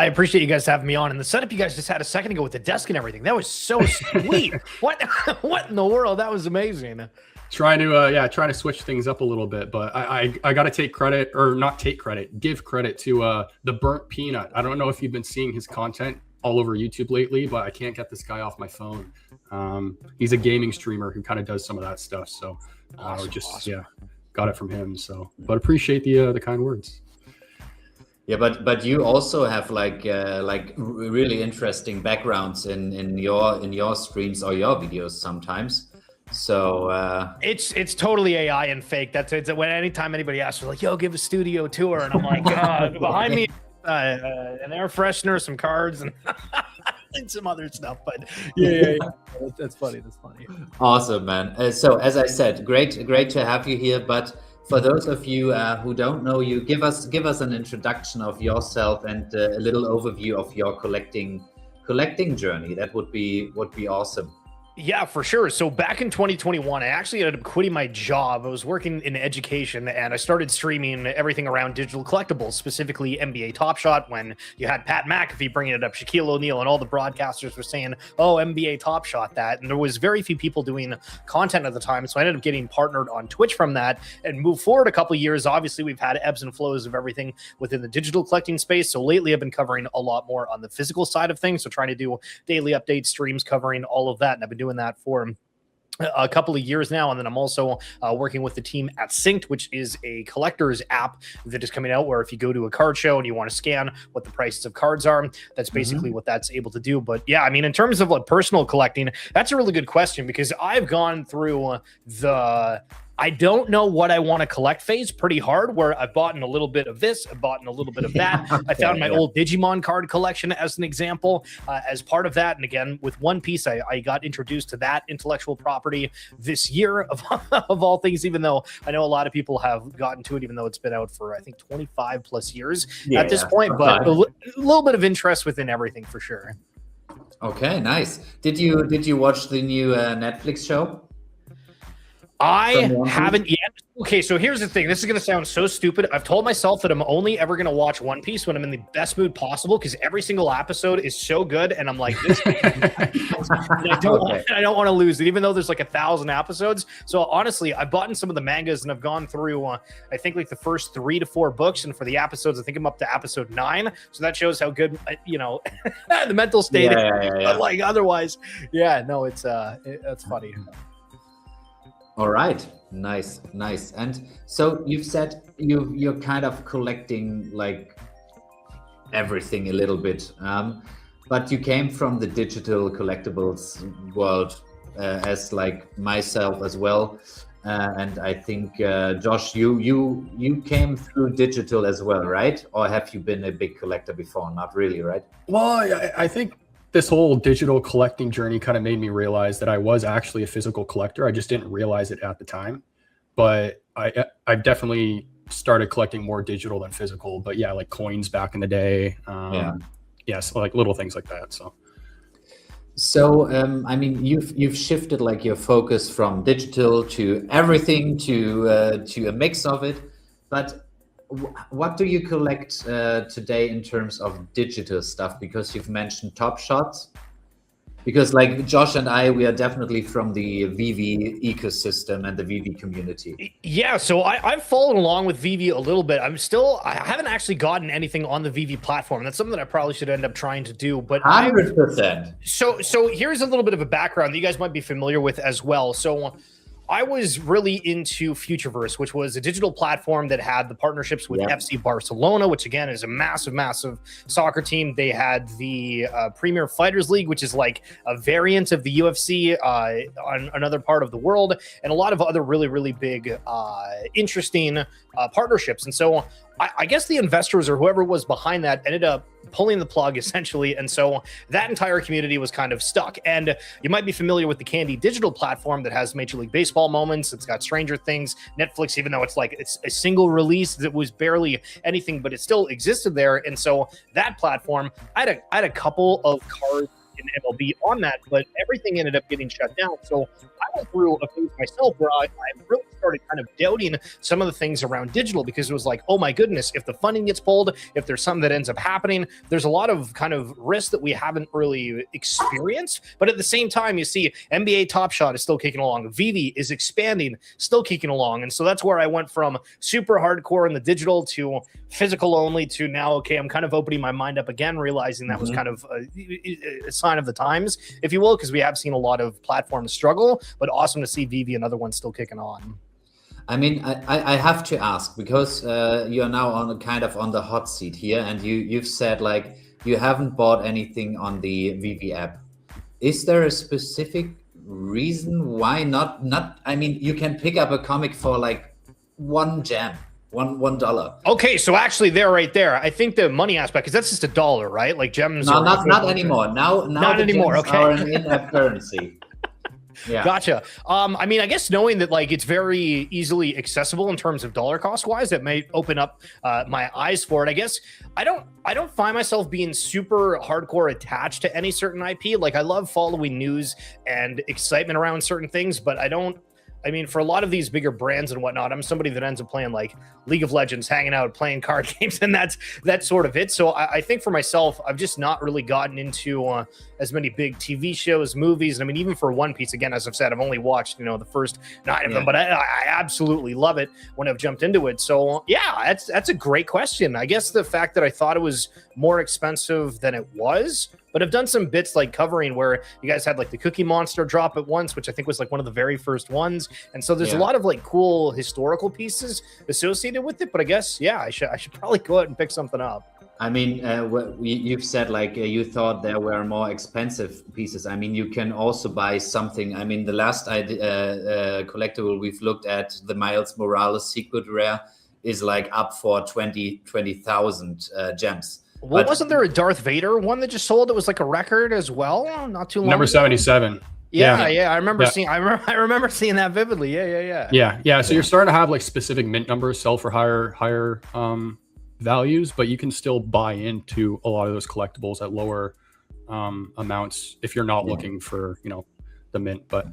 I appreciate you guys having me on, and the setup you guys just had a second ago with the desk and everything. That was so sweet. What in the world? That was amazing. Trying to switch things up a little bit, but I got to take credit, or not take credit, give credit to the Burnt Peanut. I don't know if you've been seeing his content all over YouTube lately, but I can't get this guy off my phone. He's a gaming streamer who kind of does some of that stuff. So awesome. Got it from him. So, but appreciate the kind words. Yeah, but you also have like really interesting backgrounds in your streams or your videos sometimes. So it's totally AI and fake. It's when anytime anybody asks, like, "Yo, give a studio tour," and I'm like, behind me, an air freshener, some cards, and and some other stuff. But yeah. That's funny. Awesome, man. So as I said, great to have you here. But for those of you who don't know you, give us an introduction of yourself and a little overview of your collecting journey. That would be awesome. Yeah, for sure. So back in 2021, I actually ended up quitting my job. I was working in education, and I started streaming everything around digital collectibles, specifically NBA Top Shot, when you had Pat McAfee bringing it up, Shaquille O'Neal, and all the broadcasters were saying, "Oh, NBA Top Shot that." And there was very few people doing content at the time. So I ended up getting partnered on Twitch from that and moved forward a couple of years. Obviously, we've had ebbs and flows of everything within the digital collecting space. So lately, I've been covering a lot more on the physical side of things. So trying to do daily update streams covering all of that. And I've been doing that for a couple of years now. And then I'm also working with the team at Synced, which is a collector's app that is coming out where if you go to a card show and you want to scan what the prices of cards are, that's basically what that's able to do. But yeah, I mean, in terms of like personal collecting, that's a really good question, because I've gone through I don't know what I want to collect phase pretty hard, where I've bought in a little bit of this, I've bought in a little bit of that. I found my old Digimon card collection as an example, as part of that. And again, with One Piece, I got introduced to that intellectual property this year of all things, even though I know a lot of people have gotten to it, even though it's been out for, I think, 25 plus years at this point, but a little bit of interest within everything for sure. Okay, nice. Did you watch the new Netflix show? I haven't yet. Okay, so here's the thing. This is going to sound so stupid. I've told myself that I'm only ever going to watch One Piece when I'm in the best mood possible, because every single episode is so good, and I'm like, this. I don't want to lose it, even though there's like 1,000 episodes. So honestly, I've bought in some of the mangas, and I've gone through, I think, like the first 3 to 4 books, and for the episodes, I think I'm up to episode 9. So that shows how good, the mental state is. But like otherwise, it's funny. All right, nice. And so you've said you're kind of collecting like everything a little bit, but you came from the digital collectibles world, as like myself as well, and I think Josh, you came through digital as well, right? Or have you been a big collector before? Not really, right? Well, I think this whole digital collecting journey kind of made me realize that I was actually a physical collector. I just didn't realize it at the time, but I've definitely started collecting more digital than physical. But yeah, like coins back in the day. So like little things like that. So I mean, you've shifted like your focus from digital to everything to a mix of it, but what do you collect today in terms of digital stuff? Because you've mentioned Top Shots. Because like Josh and we are definitely from the VeVe ecosystem and the VeVe community. Yeah, so I've followed along with VeVe a little bit. I haven't actually gotten anything on the VeVe platform. That's something that I probably should end up trying to do. But 100%. So here's a little bit of a background that you guys might be familiar with as well. So I was really into Futureverse, which was a digital platform that had the partnerships with FC Barcelona, which again is a massive soccer team. They had the Premier Fighters League, which is like a variant of the UFC on another part of the world, and a lot of other really big, interesting partnerships. And so I guess the investors or whoever was behind that ended up pulling the plug essentially. And so that entire community was kind of stuck. And you might be familiar with the Candy Digital platform that has Major League Baseball moments. It's got Stranger Things, Netflix, even though it's a single release that was barely anything, but it still existed there. And so that platform, I had a couple of cards in MLB on that, but everything ended up getting shut down. So I went through a phase myself where I really started started kind of doubting some of the things around digital, because it was like, oh my goodness, if the funding gets pulled, if there's something that ends up happening, there's a lot of kind of risk that we haven't really experienced. But at the same time, you see NBA Top Shot is still kicking along. VeVe is expanding, still kicking along. And so that's where I went from super hardcore in the digital to physical only to now, okay, I'm kind of opening my mind up again, realizing that was kind of a sign of the times, if you will, because we have seen a lot of platforms struggle, but awesome to see VeVe, another one, still kicking on. I mean, I have to ask, because you're now on kind of on the hot seat here, and you've said like you haven't bought anything on the VeVe app. Is there a specific reason why not? I mean, you can pick up a comic for like one gem. $1. Okay, so actually, right there, I think the money aspect, because that's just $1, right? Like gems. No, not anymore. Now not anymore. Okay, are an in-app currency. Yeah, gotcha. I mean, I guess knowing that like it's very easily accessible in terms of dollar cost wise, that may open up my eyes for it. I guess I don't find myself being super hardcore attached to any certain IP. Like I love following news and excitement around certain things, but I mean, for a lot of these bigger brands and whatnot, I'm somebody that ends up playing like League of Legends, hanging out, playing card games, and that's sort of it. So I think for myself, I've just not really gotten into as many big TV shows, movies. And I mean, even for One Piece, again, as I've said, I've only watched, the first 9 of them, but I absolutely love it when I've jumped into it. So yeah, that's a great question. I guess the fact that I thought it was more expensive than it was, but I've done some bits like covering where you guys had like the Cookie Monster drop at once, which I think was like one of the very first ones. And so there's a lot of like cool historical pieces associated with it. But I guess, yeah, I should probably go out and pick something up. I mean, you've said like you thought there were more expensive pieces. I mean, you can also buy something. I mean, the last collectible we've looked at, the Miles Morales Secret Rare, is like up for 20,000 gems. Well, wasn't there a Darth Vader one that just sold? It was like a record as well, not too long. Number 77. Yeah. I remember seeing. I remember seeing that vividly. Yeah. So you're starting to have like specific mint numbers sell for higher values, but you can still buy into a lot of those collectibles at lower amounts if you're not looking for the mint. But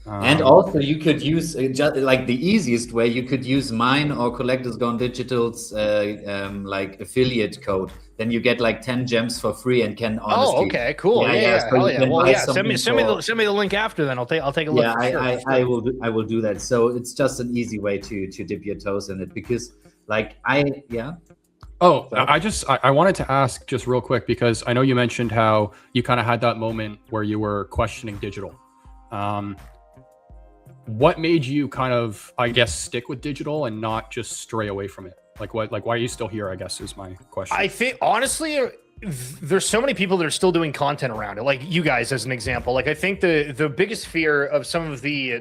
and also you could use just like the easiest way, you could use mine or Collectors Gone Digital's like affiliate code. Then you get like 10 gems for free and can honestly. Oh, okay, cool. Yeah. So well, yeah. Send me the link after. Then I'll take a look. Yeah, I will do that. So it's just an easy way to dip your toes in it, because like Oh, I wanted to ask just real quick, because I know you mentioned how you kind of had that moment where you were questioning digital. What made you kind of, I guess, stick with digital and not just stray away from it? Like why are you still here, I guess, is my question. I think honestly, there's so many people that are still doing content around it. Like you guys, as an example. Like I think the biggest fear of some of the I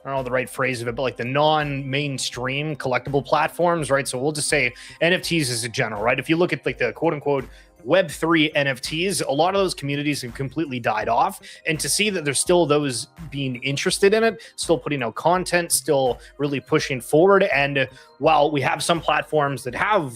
don't know the right phrase of it, but like the non-mainstream collectible platforms, right? So we'll just say NFTs as a general, right? If you look at like the quote unquote Web3 NFTs, a lot of those communities have completely died off. And to see that there's still those being interested in it, still putting out content, still really pushing forward. And while we have some platforms that have,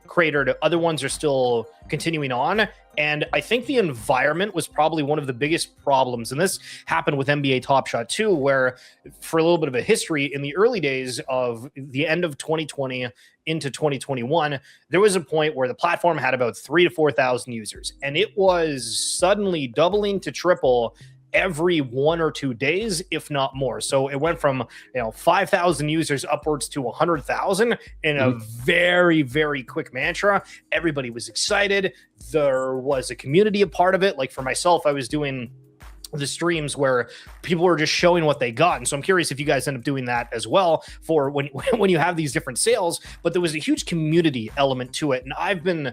cratered, other ones are still continuing on. And I think the environment was probably one of the biggest problems. And this happened with NBA Top Shot too, where for a little bit of a history, in the early days of the end of 2020 into 2021, there was a point where the platform had about 3,000 to 4,000 users. And it was suddenly doubling to triple every 1 or 2 days, if not more. So it went from 5,000 users upwards to 100,000 in a very, very quick mantra. Everybody was excited. There was a community a part of it. Like for myself, I was doing the streams where people were just showing what they got. And so I'm curious if you guys end up doing that as well for when you have these different sales. But there was a huge community element to it. And I've been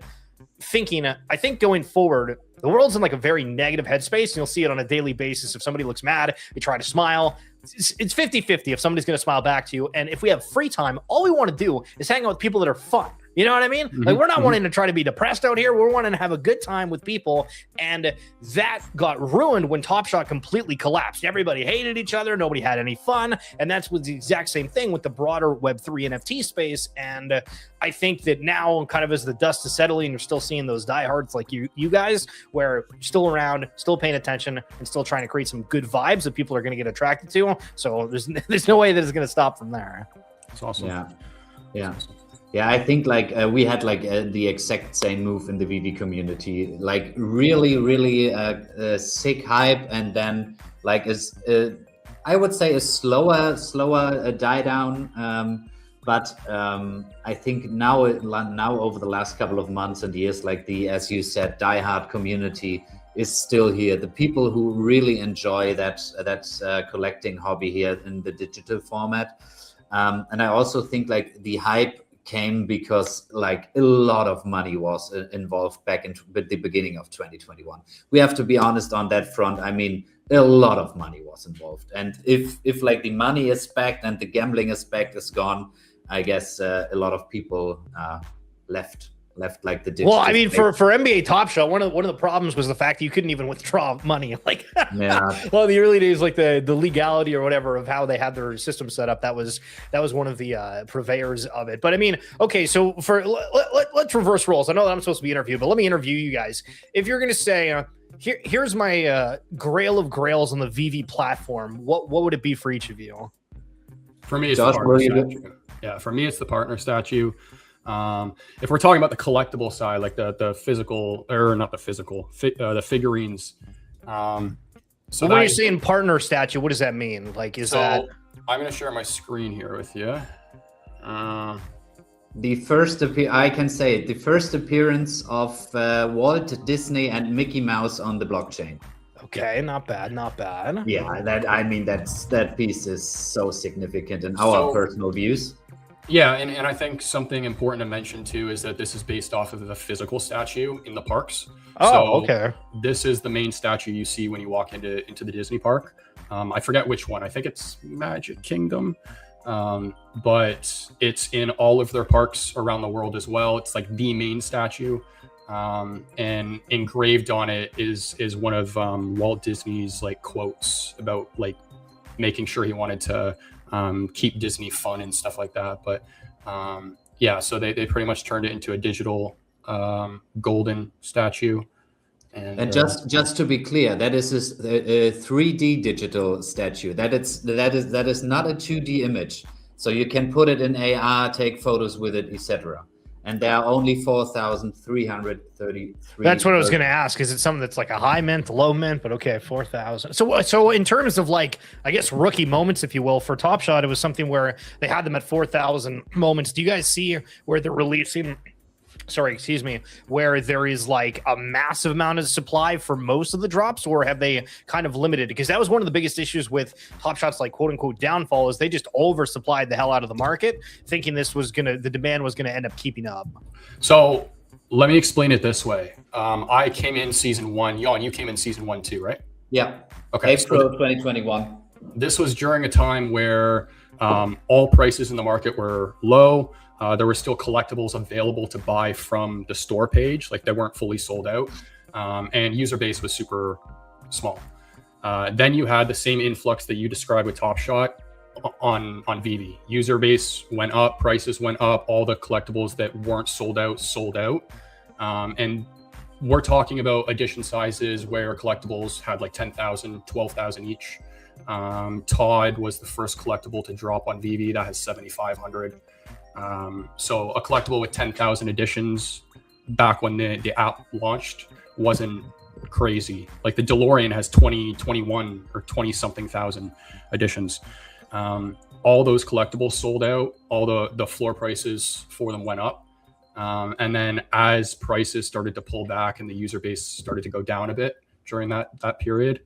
thinking, I think going forward, the world's in like a very negative headspace, and you'll see it on a daily basis. If somebody looks mad, they try to smile. It's 50-50 if somebody's going to smile back to you. And if we have free time, all we want to do is hang out with people that are fun, You know what I mean? Like, we're not wanting to try to be depressed out here. We're wanting to have a good time with people. And that got ruined when Top Shot completely collapsed. Everybody hated each other. Nobody had any fun. And that's was the exact same thing with the broader Web3 NFT space. And I think that now, kind of as the dust is settling, you're still seeing those diehards like you guys, where you're still around, still paying attention, and still trying to create some good vibes that people are going to get attracted to. So there's no way that it's going to stop from there. That's awesome. Yeah, I think like we had like the exact same move in the VeVe community, like really sick hype, and then like I would say a slower die down. But I think now over the last couple of months and years, like the, as you said, diehard community is still here. The people who really enjoy that collecting hobby here in the digital format. And I also think like the hype came because like a lot of money was involved back in the beginning of 2021. We have to be honest on that front. I mean, a lot of money was involved. And if like the money aspect and the gambling aspect is gone, I guess a lot of people left like the digital. Well, I mean, for NBA Top Shot, one of the problems was the fact that you couldn't even withdraw money. Like, well, the early days, like the legality or whatever of how they had their system set up, that was one of the purveyors of it. But I mean, okay, so let's reverse roles. I know that I'm supposed to be interviewed, but let me interview you guys. If you're going to say, here's my grail of grails on the VeVe platform, what would it be for each of you? For me, it's the partner statue. Yeah, for me, it's the partner statue. If we're talking about the collectible side, like the physical, or not the physical, the figurines. So when you're saying partner statue, what does that mean? Like, that? I'm going to share my screen here with you. The first I can say it, the first appearance of Walt Disney and Mickey Mouse on the blockchain. Okay, not bad. Yeah, that piece is so significant in our personal views. Yeah, and I think something important to mention too is that this is based off of the physical statue in the parks. Oh, okay. This is the main statue you see when you walk into the Disney park. I forget which one. I think it's Magic Kingdom, but it's in all of their parks around the world as well. It's like the main statue, and engraved on it is one of Walt Disney's like quotes about like making sure he wanted to keep Disney fun and stuff like that. But yeah, so they pretty much turned it into a digital golden statue. And just to be clear, that is a 3D digital statue. That is not a 2D image. So you can put it in AR, take photos with it, etc. And there are only 4,333. That's what I was going to ask. Is it something that's like a high mint, low mint? But okay, 4,000. So in terms of like, I guess rookie moments, if you will, for Top Shot, it was something where they had them at 4,000 moments. Do you guys see where they're releasing? Sorry, excuse me, where there is like a massive amount of supply for most of the drops, or have they kind of limited? Because that was one of the biggest issues with Top Shot's like quote unquote downfall, is they just oversupplied the hell out of the market, thinking the demand was gonna end up keeping up. So let me explain it this way. I came in season 1. Jan, you came in season 1 too, right? Yeah. Okay. April 2021. This was during a time where all prices in the market were low. There were still collectibles available to buy from the store page, like they weren't fully sold out, and user base was super small. Then you had the same influx that you described with Top Shot on VeVe. User base went up, prices went up, all the collectibles that weren't sold out. And we're talking about edition sizes where collectibles had like 10,000, 12,000 each. Todd was the first collectible to drop on VeVe that has 7,500. So a collectible with 10,000 editions back when the app launched wasn't crazy. Like the DeLorean has 21 or 20 something thousand editions. All those collectibles sold out, all the floor prices for them went up. And then as prices started to pull back and the user base started to go down a bit during that period,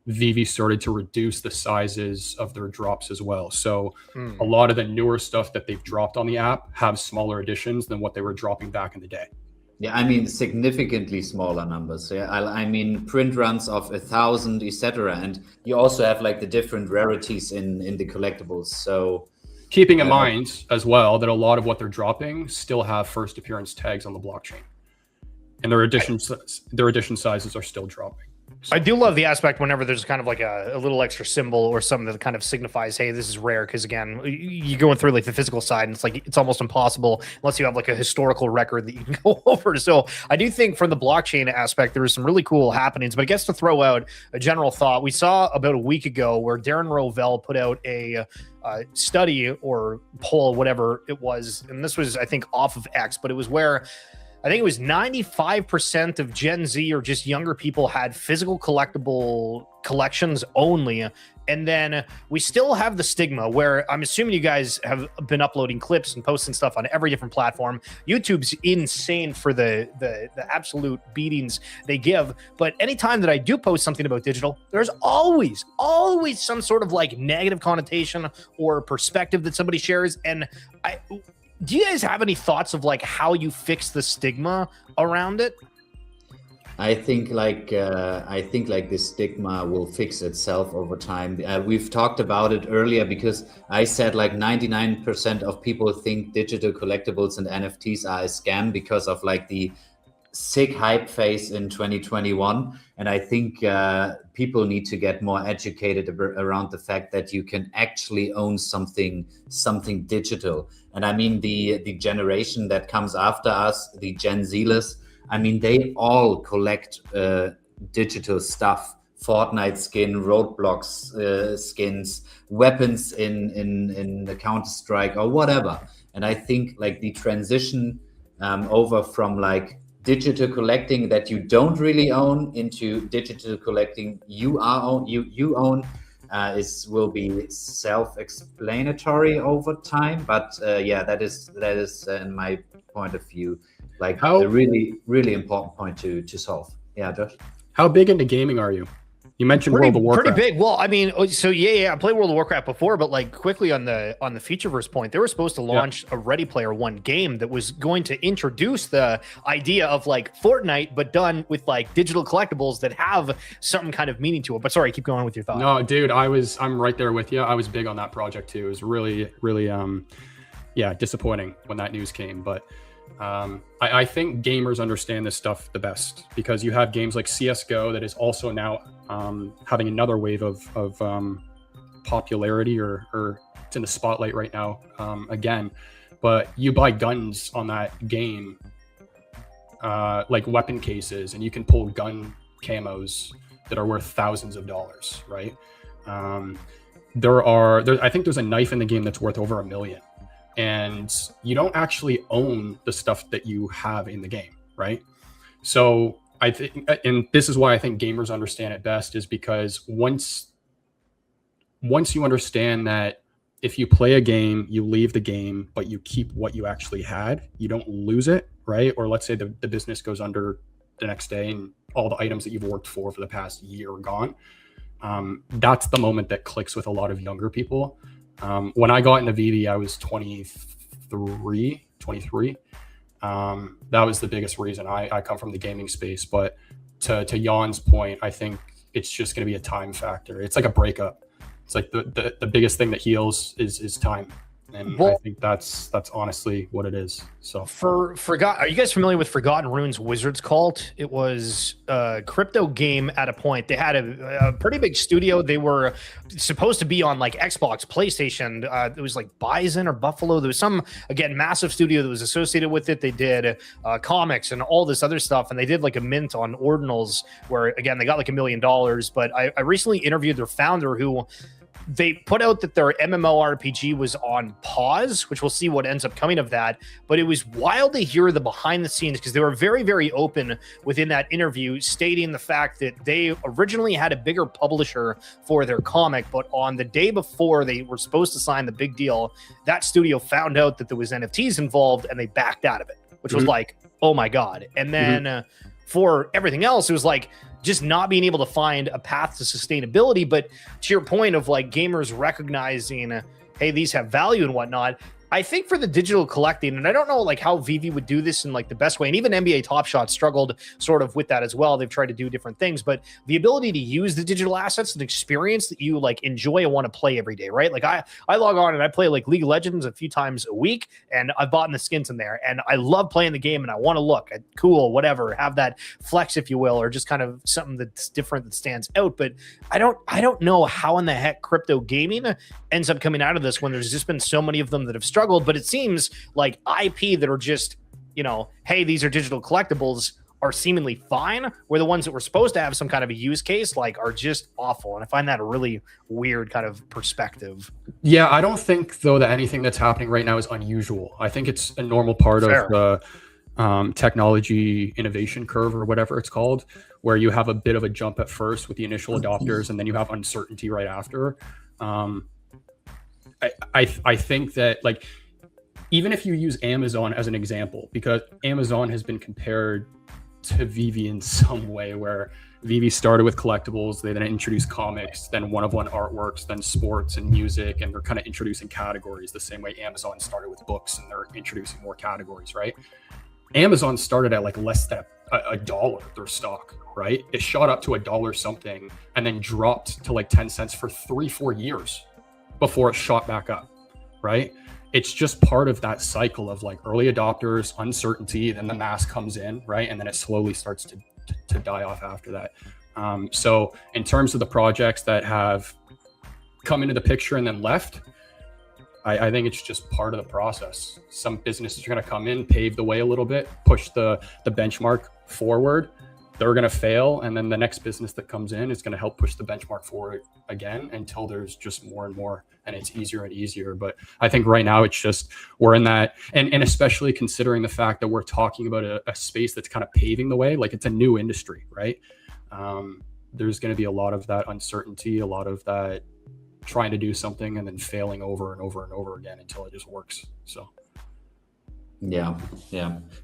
VeVe started to reduce the sizes of their drops as well. So a lot of the newer stuff that they've dropped on the app have smaller editions than what they were dropping back in the day. Yeah, I mean, significantly smaller numbers. Yeah, I mean, print runs of 1,000, etc. And you also have like the different rarities in the collectibles. So Keeping in mind as well that a lot of what they're dropping still have first appearance tags on the blockchain, and their edition sizes are still dropping. So. I do love the aspect whenever there's kind of like a little extra symbol or something that kind of signifies, hey, this is rare. Because again, you're going through like the physical side, and it's like it's almost impossible unless you have like a historical record that you can go over. So I do think from the blockchain aspect, there was some really cool happenings. But I guess to throw out a general thought, we saw about a week ago where Darren Rovell put out a study or poll, whatever it was, and this was I think off of X, but it was where I think it was 95% of Gen Z or just younger people had physical collectible collections only. And then we still have the stigma where I'm assuming you guys have been uploading clips and posting stuff on every different platform. YouTube's insane for the absolute beatings they give. But anytime that I do post something about digital, there's always some sort of like negative connotation or perspective that somebody shares. And do you guys have any thoughts of like how you fix the stigma around it? I think this stigma will fix itself over time. We've talked about it earlier because I said like 99% of people think digital collectibles and NFTs are a scam because of like the sick hype phase in 2021. And I think people need to get more educated around the fact that you can actually own something digital. And I mean, the generation that comes after us, the Gen Zers, I mean, they all collect digital stuff, Fortnite skin, Roadblocks skins, weapons in the Counter-Strike or whatever. And I think like the transition over from like digital collecting that you don't really own into digital collecting you own will be self-explanatory over time. But yeah, that is in my point of view like a really important point to solve. Yeah, Josh. How big into gaming are you? You mentioned World of Warcraft. Pretty big. Well, I mean, so yeah, I played World of Warcraft before, but like quickly on the Featureverse point, they were supposed to launch a Ready Player One game that was going to introduce the idea of like Fortnite, but done with like digital collectibles that have some kind of meaning to it. But sorry, keep going with your thought. No, dude, I'm right there with you. I was big on that project too. It was really disappointing when that news came, but I think gamers understand this stuff the best because you have games like CSGO that is also now having another wave of popularity or it's in the spotlight right now again. But you buy guns on that game, like weapon cases, and you can pull gun camos that are worth thousands of dollars, right? I think there's a knife in the game that's worth over $1 million. And you don't actually own the stuff that you have in the game, right? So I think, and this is why I think gamers understand it best, is because once you understand that if you play a game, you leave the game, but you keep what you actually had, you don't lose it, right? Or let's say the business goes under the next day and all the items that you've worked for the past year are gone. That's the moment that clicks with a lot of younger people. When I got into VeVe, I was 23. That was the biggest reason. I come from the gaming space, but to Jan's point, I think it's just going to be a time factor. It's like a breakup. It's like the biggest thing that heals is time. And I think that's honestly what it is. So are you guys familiar with Forgotten Runes Wizards Cult? It was a crypto game at a point. They had a pretty big studio. They were supposed to be on like Xbox, PlayStation. It was like Bison or Buffalo. There was some, again, massive studio that was associated with it. They did comics and all this other stuff. And they did like a mint on ordinals where, again, they got like $1 million. But I recently interviewed their founder who they put out that their MMORPG was on pause, which we'll see what ends up coming of that. But it was wild to hear the behind the scenes because they were very, very open within that interview, stating the fact that they originally had a bigger publisher for their comic. But on the day before they were supposed to sign the big deal, that studio found out that there was NFTs involved and they backed out of it, which was like, oh my God. And then for everything else, it was like, just not being able to find a path to sustainability. But to your point of like gamers recognizing, hey, these have value and whatnot, I think for the digital collecting, and I don't know like how VeVe would do this in like the best way, and even NBA Top Shot struggled sort of with that as well. They've tried to do different things, but the ability to use the digital assets and experience that you like enjoy and want to play every day, right? Like I log on and I play like League of Legends a few times a week, and I've bought the skins in there, and I love playing the game, and I want to look at cool, whatever, have that flex, if you will, or just kind of something that's different that stands out. But I don't know how in the heck crypto gaming ends up coming out of this when there's just been so many of them that have struggled. But it seems like IP that are just, you know, hey, these are digital collectibles are seemingly fine, where the ones that were supposed to have some kind of a use case like are just awful. And I find that a really weird kind of perspective. Yeah, I don't think though that anything that's happening right now is unusual. I think it's a normal part of the technology innovation curve, or whatever it's called, where you have a bit of a jump at first with the initial adopters, and then you have uncertainty right after. I think that, like, even if you use Amazon as an example, because Amazon has been compared to VeVe in some way, where VeVe started with collectibles, they then introduced comics, then one-of-one artworks, then sports and music, and they're kind of introducing categories the same way Amazon started with books, and they're introducing more categories, right? Amazon started at like less than $1, their stock, right? It shot up to $1 something and then dropped to like 10 cents for 3-4 years before it shot back up, right? It's just part of that cycle of like early adopters, uncertainty, then the mass comes in, right? And then it slowly starts to die off after that. So in terms of the projects that have come into the picture and then left, I think it's just part of the process. Some businesses are going to come in, pave the way a little bit, push the benchmark forward. They're going to fail. And then the next business that comes in is going to help push the benchmark forward again until there's just more and more, and it's easier and easier. But I think right now it's just, we're in that, and especially considering the fact that we're talking about a space that's kind of paving the way, like it's a new industry, right? There's going to be a lot of that uncertainty, a lot of that trying to do something and then failing over and over and over again until it just works. So yeah.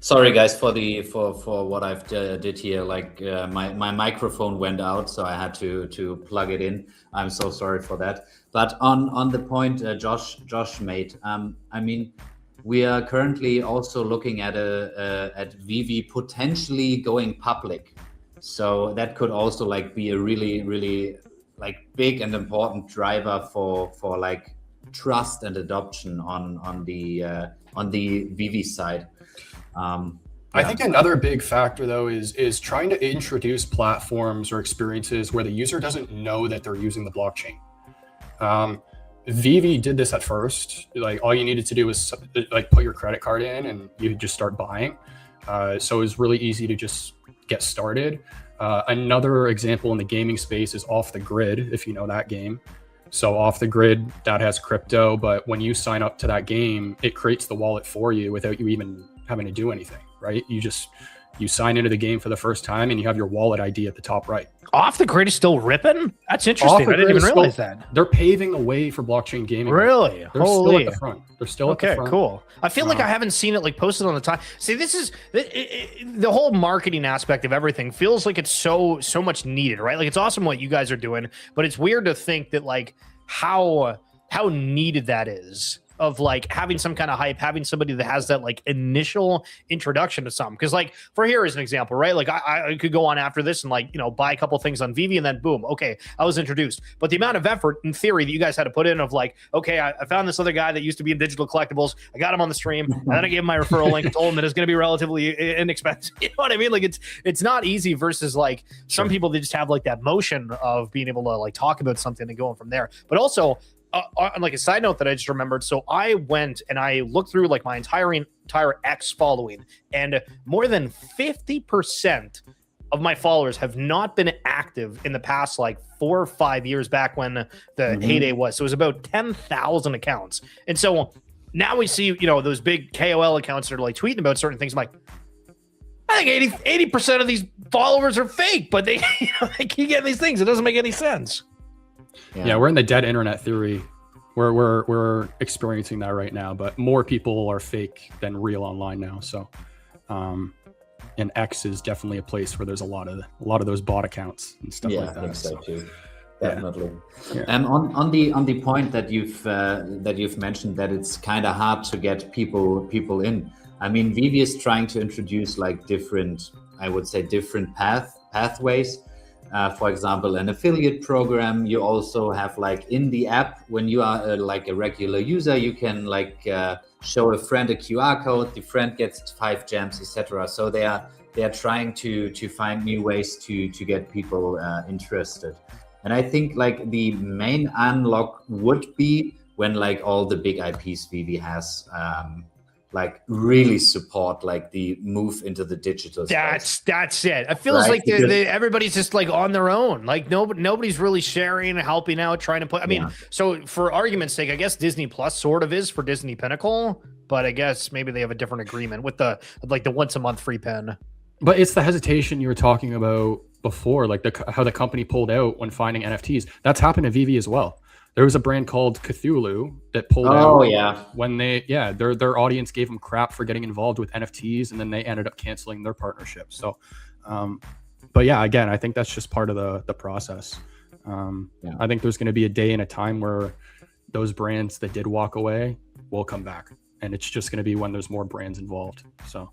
Sorry guys for what I've did here. Like my microphone went out, so I had to plug it in. I'm so sorry for that. But on the point Josh made, I mean, we are currently also looking at at VeVe potentially going public. So that could also like be a really like big and important driver for like trust and adoption on the VeVe side. I think another big factor though is trying to introduce platforms or experiences where the user doesn't know that they're using the blockchain. VeVe did this at first. Like all you needed to do was like put your credit card in and you could just start buying. So it was really easy to just get started. Another example in the gaming space is Off the Grid, if you know that game. So Off the Grid, that has crypto, but when you sign up to that game, it creates the wallet for you without you even having to do anything, right? You sign into the game for the first time and you have your wallet ID at the top right. Off the Grid is still ripping? That's interesting. I didn't even realize that. They're paving the way for blockchain gaming. Really? They're still at the front. They're still at the front. Okay, cool. I feel like I haven't seen it like posted on the time. See, this is the whole marketing aspect of everything feels like it's so much needed, right? Like it's awesome what you guys are doing, but it's weird to think that like how needed that is. Of like having some kind of hype, having somebody that has that like initial introduction to something. Because like for here as an example, right? Like I could go on after this and like, you know, buy a couple things on VeVe and then boom, okay, I was introduced. But the amount of effort in theory that you guys had to put in of like, okay, I found this other guy that used to be in digital collectibles. I got him on the stream and then I gave him my referral link and told him that it's going to be relatively inexpensive. You know what I mean? Like it's not easy versus like some people that just have like that motion of being able to like talk about something and going from there. But also, on like a side note that I just remembered, so I went and I looked through like my entire X following, and more than 50% of my followers have not been active in the past like 4 or 5 years back when the heyday was. So it was about 10,000 accounts. And so now we see, you know, those big KOL accounts that are like tweeting about certain things. I'm like, I think 80% of these followers are fake, but they, you know, they keep getting these things. It doesn't make any sense. Yeah, we're in the dead internet theory. We're experiencing that right now, but more people are fake than real online now. So, and X is definitely a place where there's a lot of those bot accounts and stuff like that. I think so too. definitely. Yeah. On the point that you've mentioned, that it's kind of hard to get people in. I mean, VeVe is trying to introduce like different, I would say, different pathways. For example, an affiliate program. You also have like in the app, when you are like a regular user, you can like show a friend a QR code. The friend gets 5 gems, etc. So they are trying to find new ways to get people interested. And I think like the main unlock would be when like all the big IPs VeVe has like really support like the move into the digital space. That's it. It feels like everybody's just like on their own. Like nobody's really sharing, helping out, trying to put. I mean, so for argument's sake, I guess Disney Plus sort of is for Disney Pinnacle, but I guess maybe they have a different agreement with the once a month free pen. But it's the hesitation you were talking about before, like how the company pulled out when finding NFTs. That's happened to VeVe as well. There was a brand called Cthulhu that pulled out when their audience gave them crap for getting involved with NFTs, and then they ended up canceling their partnership. So, but yeah, again, I think that's just part of the process. I think there's going to be a day and a time where those brands that did walk away will come back, and it's just going to be when there's more brands involved. So.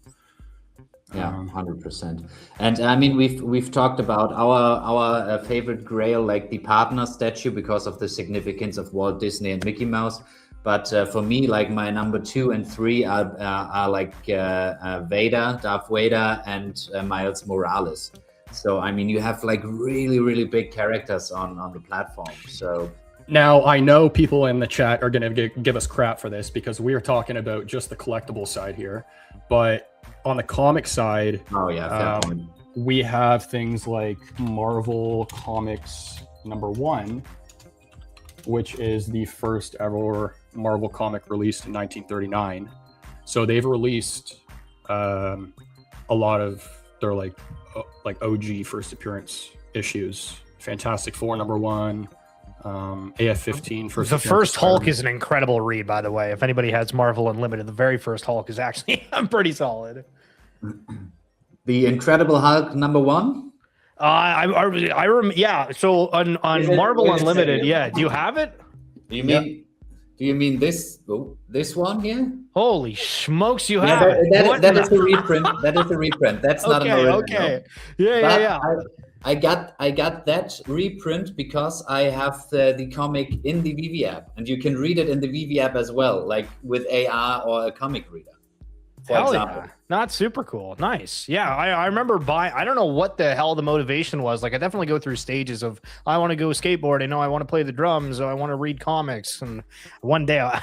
Yeah, 100%. And I mean, we've talked about our favorite grail, like the partner statue, because of the significance of Walt Disney and Mickey Mouse. But for me, like my number 2 and 3 are like Darth Vader, and Miles Morales. So I mean, you have like really big characters on the platform. So. Now, I know people in the chat are going to give us crap for this because we are talking about just the collectible side here. But on the comic side, we have things like Marvel Comics #1, which is the first ever Marvel comic released in 1939. So they've released a lot of their like OG first appearance issues. Fantastic Four #1. AF-15 the first Hulk is an incredible read, by the way. If anybody has Marvel Unlimited, the very first Hulk is actually pretty solid. The Incredible Hulk #1. Yeah. So on Marvel Unlimited, do you have it? Do you mean this one here? Holy smokes, you have it. That is a reprint. That is a reprint. That's not an original. Okay. Yeah. I got that reprint because I have the comic in the VeVe app, and you can read it in the VeVe app as well, like with AR or a comic reader, for example. Not super cool. Nice. Yeah, I remember buying. I don't know what the hell the motivation was. Like, I definitely go through stages of I want to go skateboarding, I want to play the drums, I want to read comics. And one day I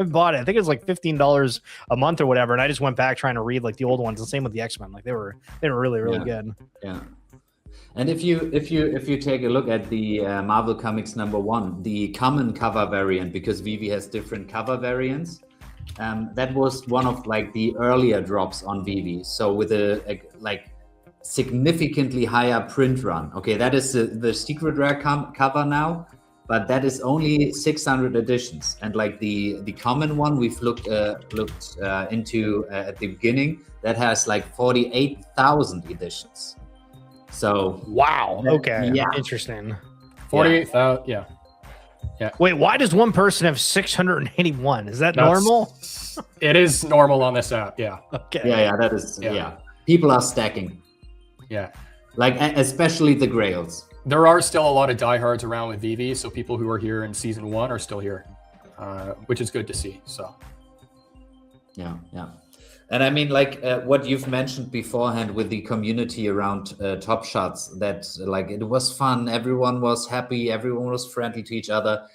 bought it. I think it was like $15 a month or whatever, and I just went back trying to read like the old ones. The same with the X-Men. Like they were really good. Yeah. And if you take a look at the Marvel Comics #1, the common cover variant, because VeVe has different cover variants, that was one of like the earlier drops on VeVe. So with a like significantly higher print run. Okay, that is the secret rare cover now, but that is only 600 editions. And like the common one we've looked into at the beginning, that has like 48,000 editions. So wow. Okay. Yeah. Interesting. 48,000. Yeah. Wait, why does one person have 681? Is that normal? It is normal on this app. Yeah. Okay. Yeah. That is. Yeah. People are stacking. Yeah. Like especially the grails. There are still a lot of diehards around with VeVe, so people who are here in season 1 are still here, which is good to see. So. Yeah. And I mean, like what you've mentioned beforehand with the community around Top Shots, that like it was fun, everyone was happy, everyone was friendly to each other.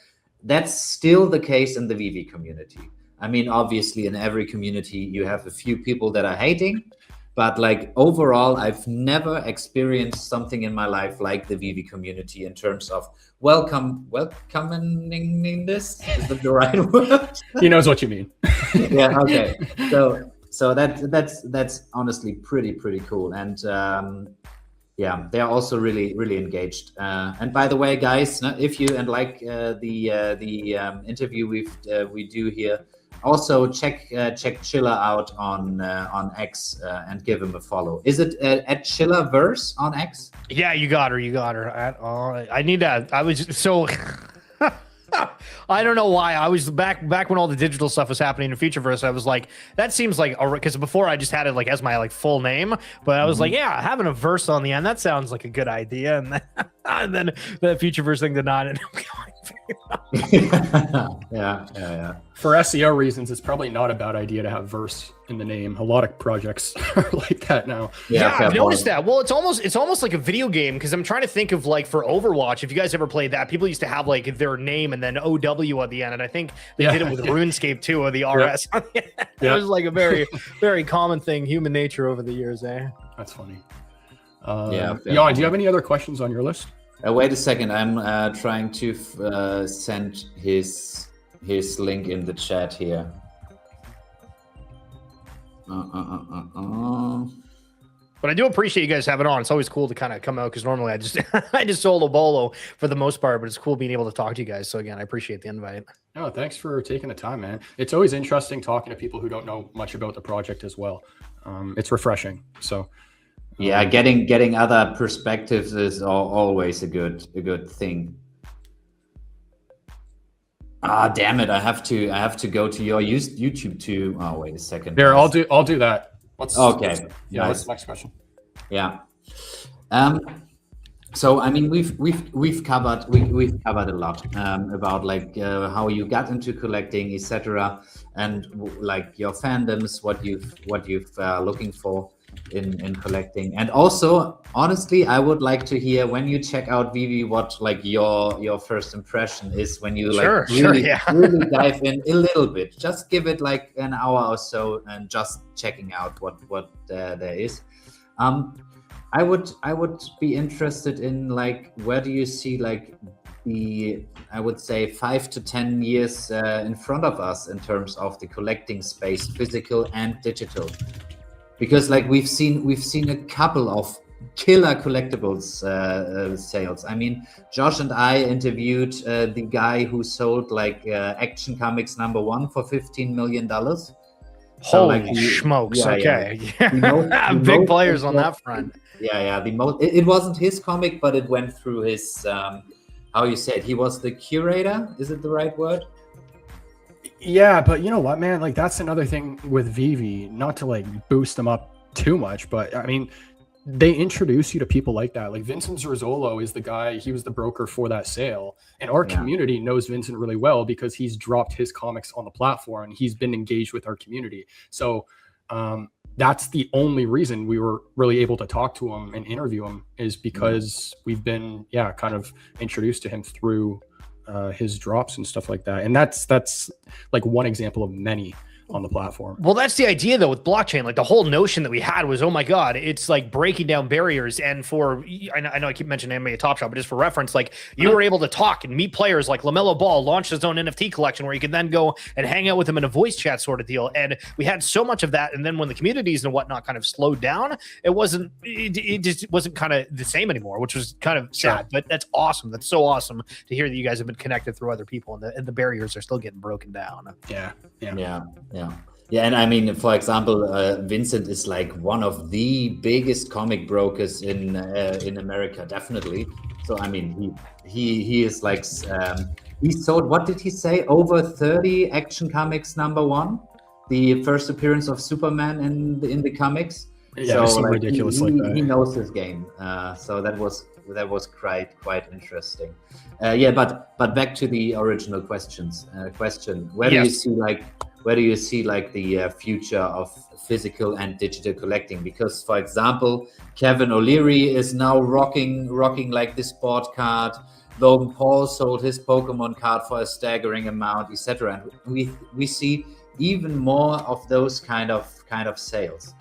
That's still the case in the VeVe community. I mean, obviously, in every community, you have a few people that are hating, but like overall, I've never experienced something in my life like the VeVe community in terms of welcoming this. Is that the right word? He knows what you mean. Yeah. Okay. So that's honestly pretty cool, and they're also really engaged. And by the way, guys, if you like the interview we do here, Also check Schiller out on X and give him a follow. Is it at Schillerverse on X? Yeah, you got her. You got her. I need to. I was so. I don't know why. I was back when all the digital stuff was happening in Futureverse. I was like, that seems like because before I just had it like as my like full name, but I was like, yeah, having a verse on the end, that sounds like a good idea. And then the Futureverse thing did not. And yeah. For SEO reasons, it's probably not a bad idea to have verse in the name. A lot of projects are like that now. Yeah, I've noticed that. Well, it's almost like a video game, because I'm trying to think of like for Overwatch, if you guys ever played that, people used to have like their name and then OW at the end, and I think they did it with RuneScape too, or the RS. It was like a very, very common thing, human nature over the years, eh? That's funny. Jan, do you have any other questions on your list? Wait a second. I'm trying to send his link in the chat here. But I do appreciate you guys having on. It's always cool to kind of come out, because normally I just I just solo bolo for the most part, but it's cool being able to talk to you guys. So again, I appreciate the invite. No, thanks for taking the time, man. It's always interesting talking to people who don't know much about the project as well. It's refreshing. So yeah, getting other perspectives is always a good thing. Ah, damn it! I have to go to your YouTube too. Oh, wait a second. There, I'll do that. Okay. Yeah. What's the next question? Yeah. So I mean, we've covered a lot about like how you got into collecting, etc., and like your fandoms, what you've looking for in collecting. And also, honestly, I would like to hear, when you check out VeVe, what like your first impression is when you like really dive in a little bit. Just give it like an hour or so and just checking out what there is. I would be interested in like, where do you see like I would say 5 to 10 years in front of us in terms of the collecting space, physical and digital? Because like we've seen a couple of killer collectibles sales. I mean, Josh and I interviewed the guy who sold like Action Comics #1 for $15 million. Holy smokes! Okay, big players on that front. Yeah. It wasn't his comic, but it went through his. How you said, he was the curator? Is it the right word? Yeah, but you know what, man? Like, that's another thing with VeVe, not to like boost them up too much, but I mean, they introduce you to people like that. Like Vincent Zorzolo is the guy, he was the broker for that sale. And our community knows Vincent really well because he's dropped his comics on the platform and he's been engaged with our community. So that's the only reason we were really able to talk to him and interview him, is because we've been, kind of introduced to him through his drops and stuff like that. And that's like one example of many on the platform. Well, that's the idea though with blockchain. Like the whole notion that we had was, oh my God, it's like breaking down barriers. And I know I keep mentioning NBA Top Shot, but just for reference, like you were able to talk and meet players. Like LaMelo Ball launched his own NFT collection where you could then go and hang out with him in a voice chat sort of deal. And we had so much of that. And then when the communities and whatnot kind of slowed down, it just wasn't kind of the same anymore, which was kind of sad. But that's awesome. That's so awesome to hear that you guys have been connected through other people, and the barriers are still getting broken down. Yeah, and I mean, for example, Vincent is like one of the biggest comic brokers in America, definitely. So I mean, he is like he sold, what did he say, over 30 Action Comics #1, the first appearance of Superman in the comics. Yeah, so like, ridiculous like that. He knows his game. So that was quite interesting. But back to the original question. Where do you see like the future of physical and digital collecting? Because, for example, Kevin O'Leary is now rocking like this board card. Logan Paul sold his Pokemon card for a staggering amount, etc. And we see even more of those kind of sales.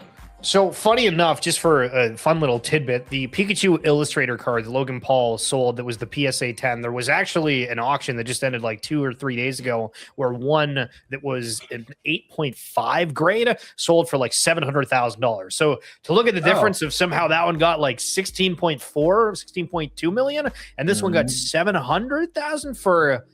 So funny enough, just for a fun little tidbit, the Pikachu Illustrator card that Logan Paul sold, that was the PSA 10, there was actually an auction that just ended like 2 or 3 days ago where one that was an 8.5 grade sold for like $700,000. So to look at the difference of somehow that one got like 16.2 million, and this one got 700,000 for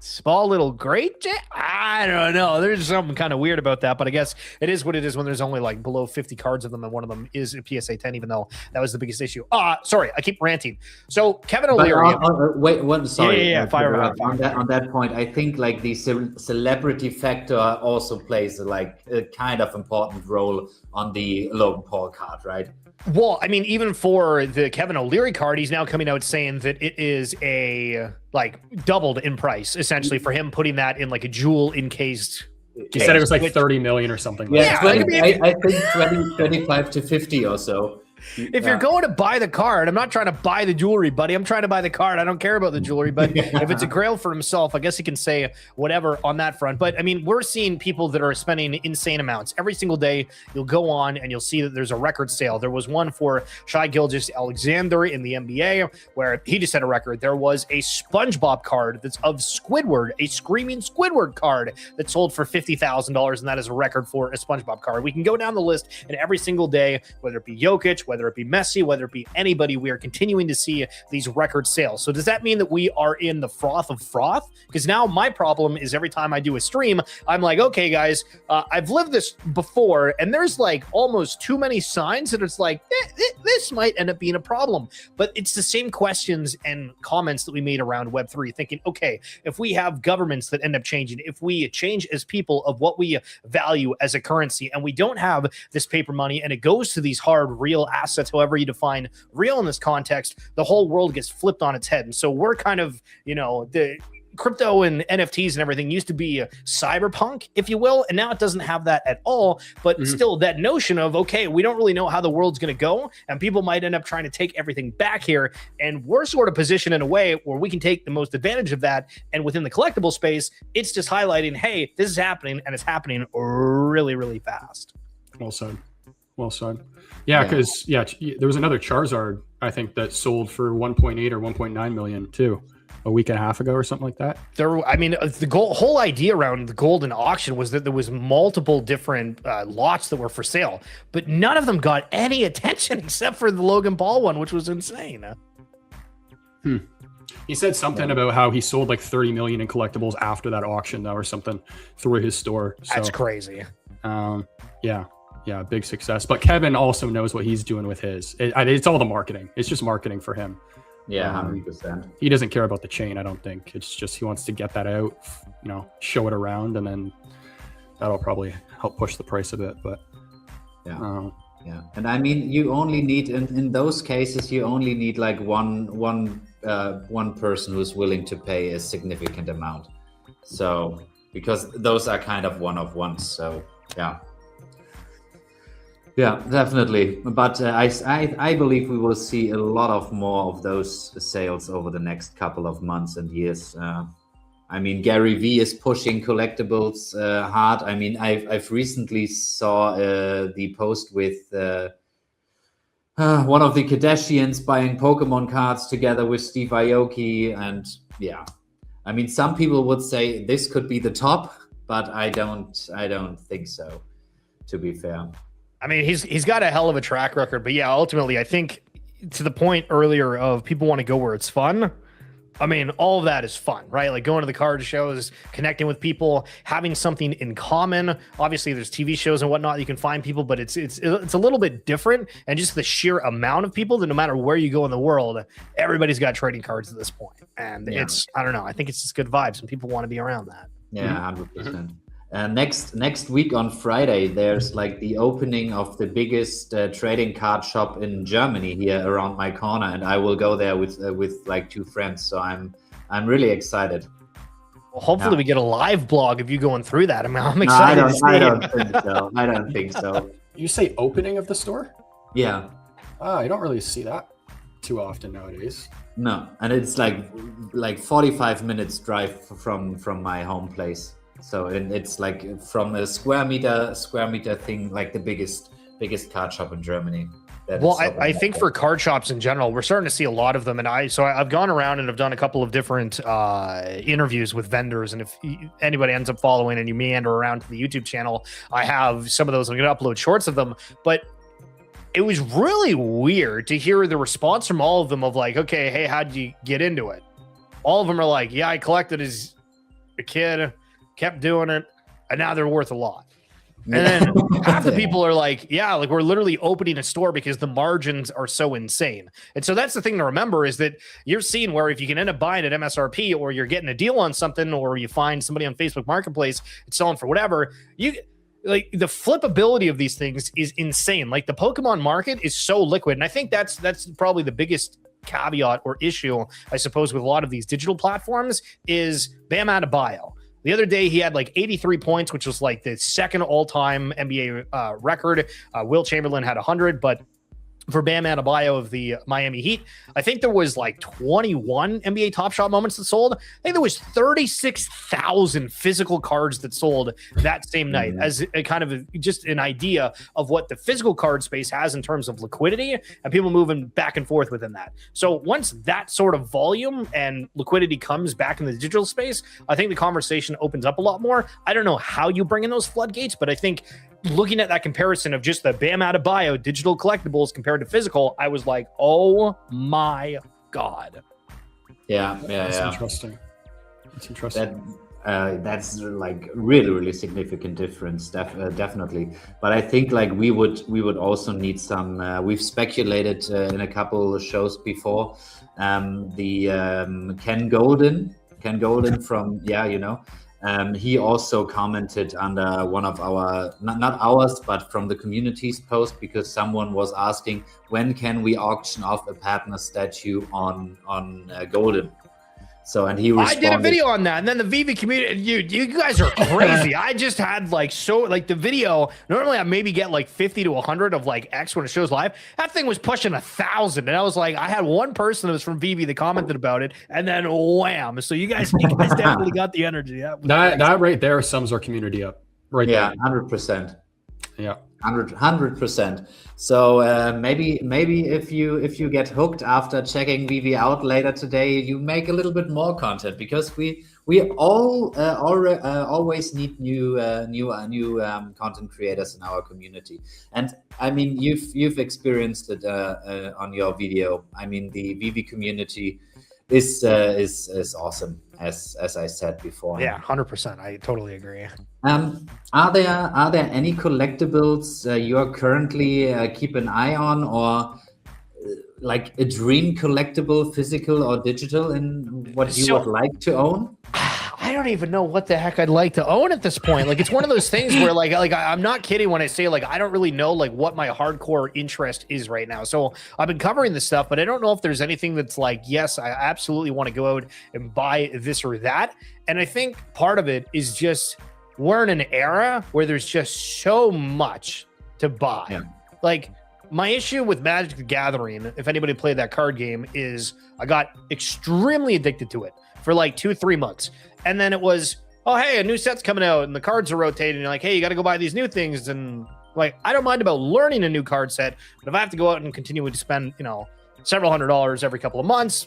Small little great jam? I don't know. There's something kind of weird about that, but I guess it is what it is when there's only like below 50 cards of them, and one of them is a PSA 10, even though that was the biggest issue. Sorry, I keep ranting. So Kevin O'Leary. Wait, one. Sorry. Yeah. Fire on that point, I think like the celebrity factor also plays like a kind of important role on the Logan Paul card, right? Well, I mean, even for the Kevin O'Leary card, he's now coming out saying that it is a like doubled in price, essentially, for him putting that in like a jewel encased. He said it was like 30 million or something. Yeah, I think 25 to 50 or so. If you're going to buy the card, I'm not trying to buy the jewelry, buddy. I'm trying to buy the card. I don't care about the jewelry, but if it's a grail for himself, I guess he can say whatever on that front. But I mean, we're seeing people that are spending insane amounts every single day. You'll go on and you'll see that there's a record sale. There was one for Shai Gilgeous-Alexander in the NBA where he just had a record. There was a SpongeBob card that's of Squidward, a screaming Squidward card that sold for $50,000, and that is a record for a SpongeBob card. We can go down the list, and every single day, whether it be Jokic, whether it be Messi, whether it be anybody, we are continuing to see these record sales. So does that mean that we are in the froth of froth? Because now my problem is every time I do a stream, I'm like, okay, guys, I've lived this before, and there's like almost too many signs that it's like, this might end up being a problem. But it's the same questions and comments that we made around Web3, thinking, okay, if we have governments that end up changing, if we change as people of what we value as a currency, and we don't have this paper money, and it goes to these hard, real assets, however you define real in this context, the whole world gets flipped on its head. And so we're kind of, the crypto and NFTs and everything used to be cyberpunk, if you will, and now it doesn't have that at all. But still, that notion of, okay, we don't really know how the world's going to go, and people might end up trying to take everything back here, and we're sort of positioned in a way where we can take the most advantage of that. And within the collectible space, it's just highlighting, hey, this is happening, and it's happening really, really fast. Well said. Yeah, because there was another Charizard, I think, that sold for 1.8 or 1.9 million too, a week and a half ago or something like that. The whole idea around the golden auction was that there was multiple different lots that were for sale, but none of them got any attention except for the Logan Paul one, which was insane. He said something about how he sold like 30 million in collectibles after that auction, though, or something through his store. So, that's crazy. Yeah, big success. But Kevin also knows what he's doing with his. It's all the marketing. It's just marketing for him. Yeah, 100%. He doesn't care about the chain, I don't think. It's just he wants to get that out, show it around, and then that'll probably help push the price a bit. But yeah. And I mean, you only need in those cases, you only need like one person who's willing to pay a significant amount. So because those are kind of one-of-ones. So yeah, definitely. But I believe we will see a lot of more of those sales over the next couple of months and years. I mean, Gary V is pushing collectibles hard. I mean, I've recently saw the post with one of the Kardashians buying Pokemon cards together with Steve Aoki, and yeah, I mean, some people would say this could be the top, but I don't think so, to be fair. I mean, he's got a hell of a track record, but yeah, ultimately, I think to the point earlier of people want to go where it's fun. I mean, all of that is fun, right? Like going to the card shows, connecting with people, having something in common. Obviously, there's TV shows and whatnot you can find people, but it's a little bit different. And just the sheer amount of people that no matter where you go in the world, everybody's got trading cards at this point. And it's, I don't know, I think it's just good vibes and people want to be around that. Yeah, 100%. Next week on Friday, there's like the opening of the biggest trading card shop in Germany here around my corner, and I will go there with like 2 friends. So I'm really excited. Well, hopefully we get a live blog of you going through that. I'm excited. I don't think so. I don't think so. You say opening of the store? Yeah. I don't really see that too often nowadays. No, and it's like 45 minutes drive from my home place. So it's like from a square meter thing, like the biggest card shop in Germany. Well, I think for card shops in general, we're starting to see a lot of them. And I've gone around and I've done a couple of different interviews with vendors. And if anybody ends up following and you meander around to the YouTube channel, I have some of those. I'm going to upload shorts of them. But it was really weird to hear the response from all of them of like, okay, hey, how'd you get into it? All of them are like, yeah, I collected his a kid, kept doing it, and now they're worth a lot. And then half the people are like, yeah, like we're literally opening a store because the margins are so insane. And so that's the thing to remember is that you're seeing where if you can end up buying at MSRP or you're getting a deal on something or you find somebody on Facebook Marketplace it's selling for whatever, you like the flippability of these things is insane. Like the Pokemon market is so liquid. And I think that's probably the biggest caveat or issue, I suppose, with a lot of these digital platforms is Bam Adebayo. The other day, he had like 83 points, which was like the second all-time NBA record. Will Chamberlain had 100, but for Bam Adebayo of the Miami Heat, I think there was like 21 NBA Top Shot moments that sold. I think there was 36,000 physical cards that sold that same night as a kind of just an idea of what the physical card space has in terms of liquidity and people moving back and forth within that. So once that sort of volume and liquidity comes back in the digital space, I think the conversation opens up a lot more. I don't know how you bring in those floodgates, but I think looking at that comparison of just the Bam Adebayo digital collectibles compared to physical, I was like, oh my God. That's interesting. That's interesting. That's like really significant difference, definitely. But I think like we would also need some. We've speculated in a couple of shows before. The Ken Golden from he also commented under one of our, not ours, but from the community's post, because someone was asking, when can we auction off a partner statue on Golden? So, and he responded, I did a video on that, and then the VeVe community, you guys are crazy. I just had like the video. Normally, I maybe get like 50 to 100 of like X when it shows live. That thing was pushing 1,000, and I was like, I had one person that was from VeVe that commented about it, and then wham! So you guys definitely got the energy. That right there sums our community up. Right. Yeah, there. 100%. Yeah. 100%. So maybe if you get hooked after checking VeVe out later today, you make a little bit more content, because we all always need new content creators in our community. And I mean, you've experienced it on your video. I mean, the VeVe community is awesome, as I said before. Yeah, 100%. I totally agree. Are there any collectibles you are currently keep an eye on, or like a dream collectible, physical or digital, in what you would like to own? I don't even know what the heck I'd like to own at this point. Like, it's one of those things where like I'm not kidding when I say like I don't really know like what my hardcore interest is right now. So I've been covering this stuff, but I don't know if there's anything that's like, yes, I absolutely want to go out and buy this or that. And I think part of it is just we're in an era where there's just so much to buy. Yeah. Like, my issue with Magic the Gathering, if anybody played that card game, is I got extremely addicted to it for like 2-3 months. And then it was, oh, hey, a new set's coming out and the cards are rotating. And you're like, hey, you got to go buy these new things. And like, I don't mind about learning a new card set, but if I have to go out and continue to spend, several $100s every couple of months,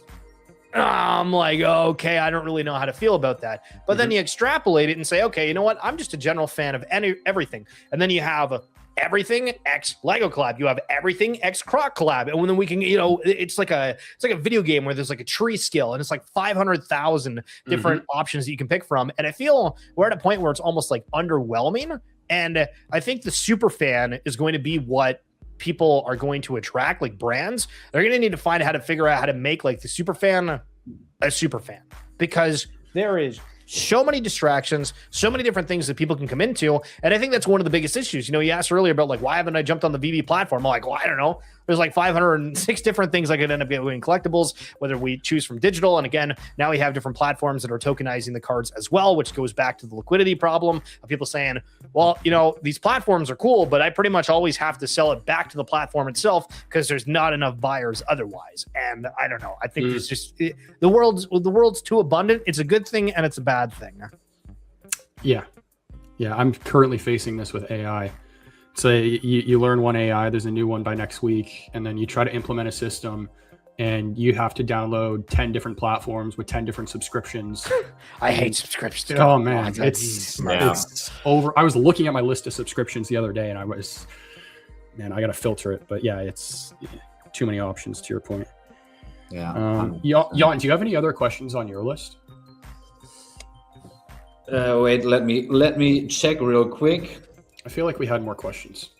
I'm like, okay, I don't really know how to feel about that. But then you extrapolate it and say, okay, you know what? I'm just a general fan of everything. And then you have everything X Lego collab. You have everything X Croc collab. And then we can, it's like a video game where there's like a tree skill and it's like 500,000 different options that you can pick from. And I feel we're at a point where it's almost like underwhelming. And I think the super fan is going to be what people are going to attract, like brands. They're going to need to find how to figure out how to make like the super fan a super fan, because there is so many distractions, so many different things that people can come into. And I think that's one of the biggest issues. You asked earlier about like, why haven't I jumped on the VeVe platform? I'm like, well, I don't know. There's like 506 different things I could end up getting collectibles, whether we choose from digital. And again, now we have different platforms that are tokenizing the cards as well, which goes back to the liquidity problem of people saying, well, these platforms are cool, but I pretty much always have to sell it back to the platform itself because there's not enough buyers otherwise. And I don't know. I think it's just the world's too abundant. It's a good thing and it's a bad thing. Yeah. I'm currently facing this with AI. So you learn one AI, there's a new one by next week, and then you try to implement a system and you have to download 10 different platforms with 10 different subscriptions. I hate subscriptions. Oh man, it's over. I was looking at my list of subscriptions the other day and I got to filter it. But yeah, it's too many options, to your point. Yeah. Jan, do you have any other questions on your list? Wait, let me check real quick. I feel like we had more questions.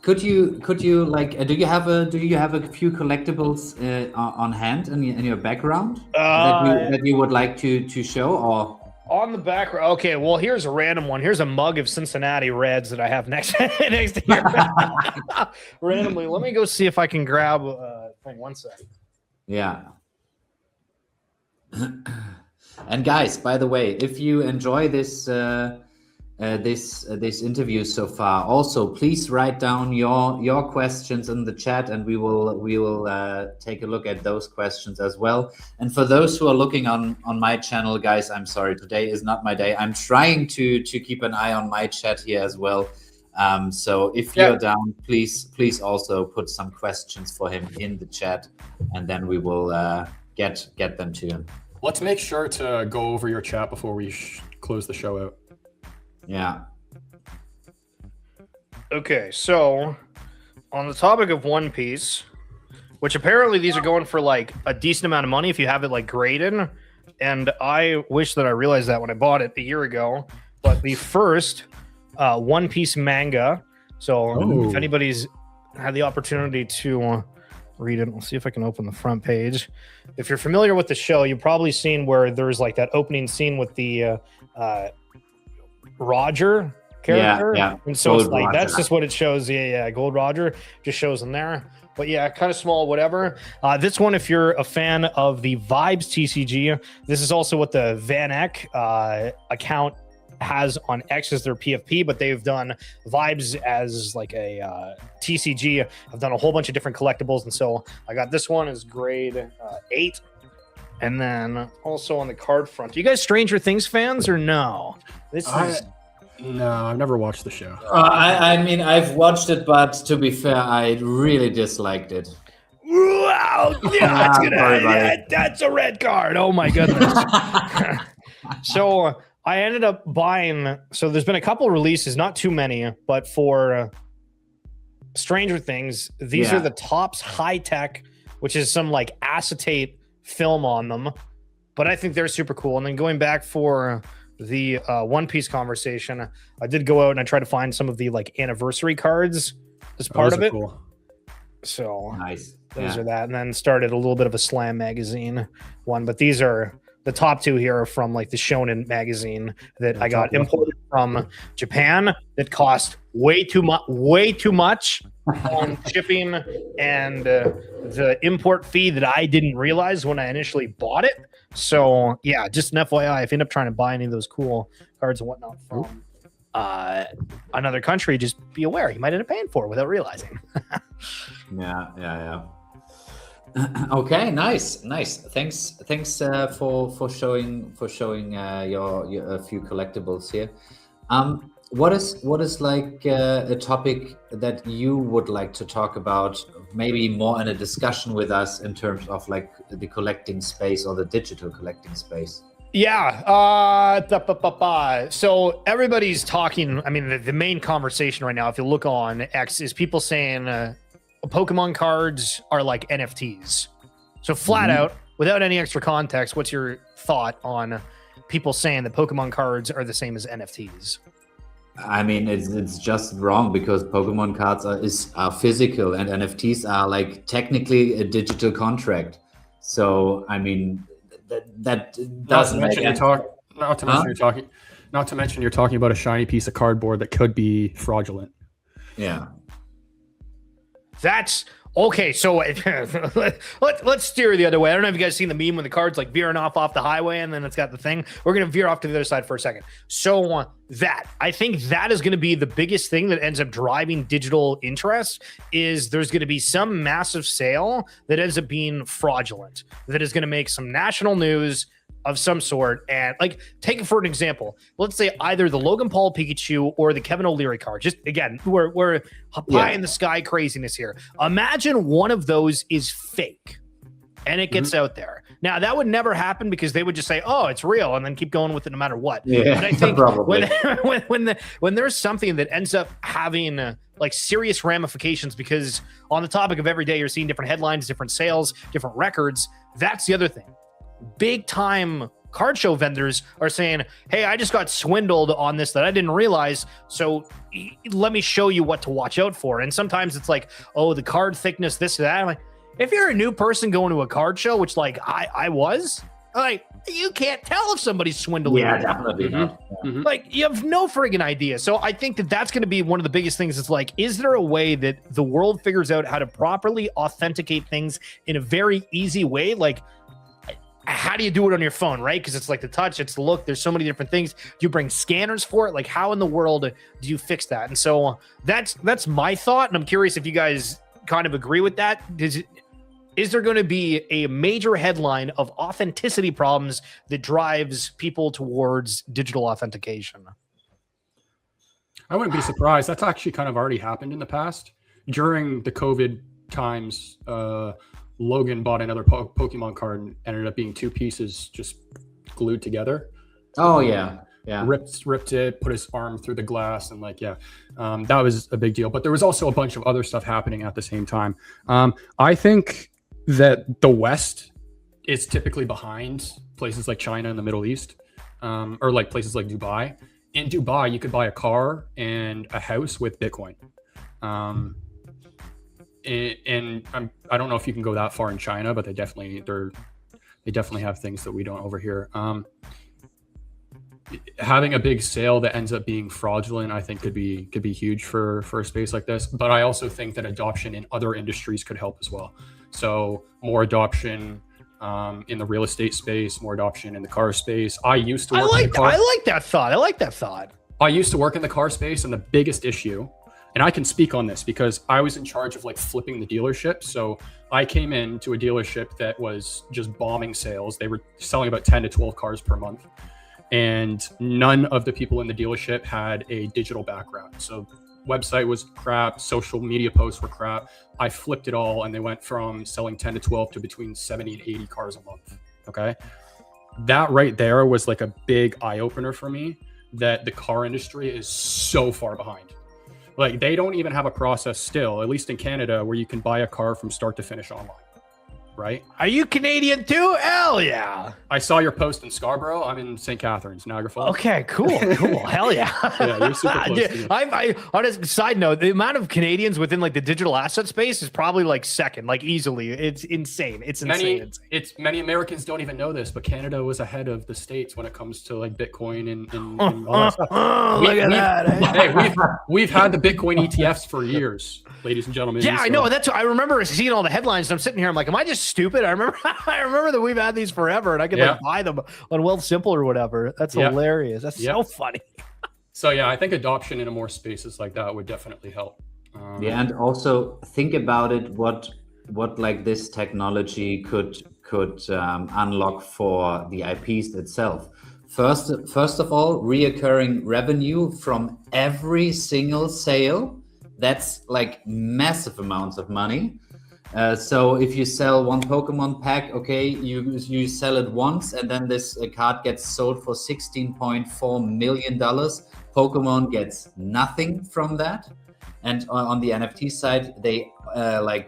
Could you like do you have a few collectibles on hand in your background that you would like to show or? On the background. Okay, well, here's a random one. Here's a mug of Cincinnati Reds that I have next next to here. Randomly. Let me go see if I can grab thing. One sec. Yeah. And guys, by the way, if you enjoy this this interview so far, also please write down your questions in the chat, and we will take a look at those questions as well. And for those who are looking on my channel, guys, I'm sorry, today is not my day. I'm trying to keep an eye on my chat here as well. So if you're down, please also put some questions for him in the chat, and then we will get them to him. Let's make sure to go over your chat before we close the show out. Yeah. Okay, so on the topic of One Piece, which apparently these are going for like a decent amount of money if you have it like graded, and I wish that I realized that when I bought it a year ago. But the first One Piece manga, so if anybody's had the opportunity to read it, we'll see if I can open the front page. If you're familiar with the show, you've probably seen where there's like that opening scene with the Roger character. Yeah. And so it's like, that's just what it shows. Yeah. Gold Roger just shows in there. But yeah, kind of small, whatever. This one, if you're a fan of the Vibes TCG, this is also what the Van Eck account has on X as their PFP, but they've done Vibes as like a TCG. I've done a whole bunch of different collectibles, and so I got this one as grade 8. And then also on the card front, you guys Stranger Things fans or no? No, I've never watched the show. I mean, I've watched it, but to be fair, I really disliked it. Wow, that's a red card. Oh my goodness. So I ended up buying. So there's been a couple releases, not too many, but for Stranger Things, these are the Topps High Tech, which is some like acetate film on them, but I think they're super cool. And then going back for the One Piece conversation, I did go out and I tried to find some of the like anniversary cards as part of it. Cool. So nice. Those are that, and then started a little bit of a Slam magazine one, but these are the top two here are from like the Shonen magazine that I got imported from Japan that cost way too much on shipping and the import fee that I didn't realize when I initially bought it. So yeah, just an FYI, if you end up trying to buy any of those cool cards and whatnot from another country, just be aware you might end up paying for it without realizing. Yeah. Okay, nice. Thanks for showing your a few collectibles here. What is like a topic that you would like to talk about, maybe more in a discussion with us in terms of like the collecting space or the digital collecting space? Yeah. So everybody's talking. I mean, the main conversation right now, if you look on X, is people saying Pokemon cards are like NFTs. So flat out, without any extra context, what's your thought on people saying that Pokemon cards are the same as NFTs? I mean, it's just wrong, because Pokemon cards are physical and NFTs are like technically a digital contract. So I mean, that doesn't make sense. Not to mention you're talking about a shiny piece of cardboard that could be fraudulent. Yeah. That's okay. So let's steer the other way. I don't know if you guys seen the meme when the card's like veering off the highway and then it's got the thing. We're going to veer off to the other side for a second. So I think that is going to be the biggest thing that ends up driving digital interest, is there's going to be some massive sale that ends up being fraudulent, that is going to make some national news of some sort. And like, take it for an example. Let's say either the Logan Paul Pikachu or the Kevin O'Leary card. Just again, we're pie in the sky craziness here. Imagine one of those is fake and it gets out there. Now that would never happen, because they would just say, "Oh, it's real," and then keep going with it no matter what. Yeah, but I think when there's something that ends up having like serious ramifications, because on the topic of every day you're seeing different headlines, different sales, different records. That's the other thing. Big time card show vendors are saying, hey, I just got swindled on this that I didn't realize, so let me show you what to watch out for. And sometimes it's like, oh, the card thickness, this or that. I'm like, if you're a new person going to a card show, which like I was, like, you can't tell if somebody's swindling. Yeah, definitely not. Mhm. Like, you have no friggin' idea. So I think that that's going to be one of the biggest things. It's like, is there a way that the world figures out how to properly authenticate things in a very easy way? Like, how do you do it on your phone, right? Because it's like the touch, it's the look. There's so many different things. Do you bring scanners for it? Like, how in the world do you fix that? And so that's my thought. And I'm curious if you guys kind of agree with that. Is there going to be a major headline of authenticity problems that drives people towards digital authentication? I wouldn't be surprised. That's actually kind of already happened in the past. During the COVID times, Logan bought another Pokemon card and ended up being two pieces just glued together. Oh yeah. Yeah. Ripped it, put his arm through the glass, and like, that was a big deal. But there was also a bunch of other stuff happening at the same time. I think that the West is typically behind places like China and the Middle East, or like places like Dubai. In Dubai, you could buy a car and a house with Bitcoin. And I don't know if you can go that far in China, but they definitely have things that we don't over here. Having a big sale that ends up being fraudulent, I think could be huge for a space like this. But I also think that adoption in other industries could help as well. So more adoption in the real estate space, more adoption in the car space. I used to work in the car. I like that thought. I used to work in the car space, and the biggest issue, and I can speak on this because I was in charge of like flipping the dealership. So I came into a dealership that was just bombing sales. They were selling about 10 to 12 cars per month. And none of the people in the dealership had a digital background. So website was crap, social media posts were crap. I flipped it all, and they went from selling 10 to 12 to between 70 and 80 cars a month. Okay. That right there was like a big eye opener for me, that the car industry is so far behind. Like, they don't even have a process still, at least in Canada, where you can buy a car from start to finish online. Right? Are you Canadian too? Hell yeah. I saw your post in Scarborough. I'm in St. Catharines, Niagara Falls. Okay, cool. Hell yeah. Yeah, you're super close to me. I on a side note, the amount of Canadians within like the digital asset space is probably like second, like easily. It's insane. It's insane. Many Americans don't even know this, but Canada was ahead of the States when it comes to like Bitcoin and all that stuff. Look at that. Hey, we've had the Bitcoin ETFs for years, ladies and gentlemen. Yeah, I know. That's what I remember seeing all the headlines, and I'm sitting here. I'm like, am I just stupid? I remember that we've had these forever, and I could like buy them on Wealthsimple or whatever. That's hilarious. That's so funny. So yeah, I think adoption into more spaces like that would definitely help. Yeah, and also think about it. What like this technology could unlock for the IPs itself. First of all, reoccurring revenue from every single sale. That's like massive amounts of money. So if you sell one Pokemon pack, okay, you sell it once, and then this card gets sold for $16.4 million. Pokemon gets nothing from that. And on the NFT side, they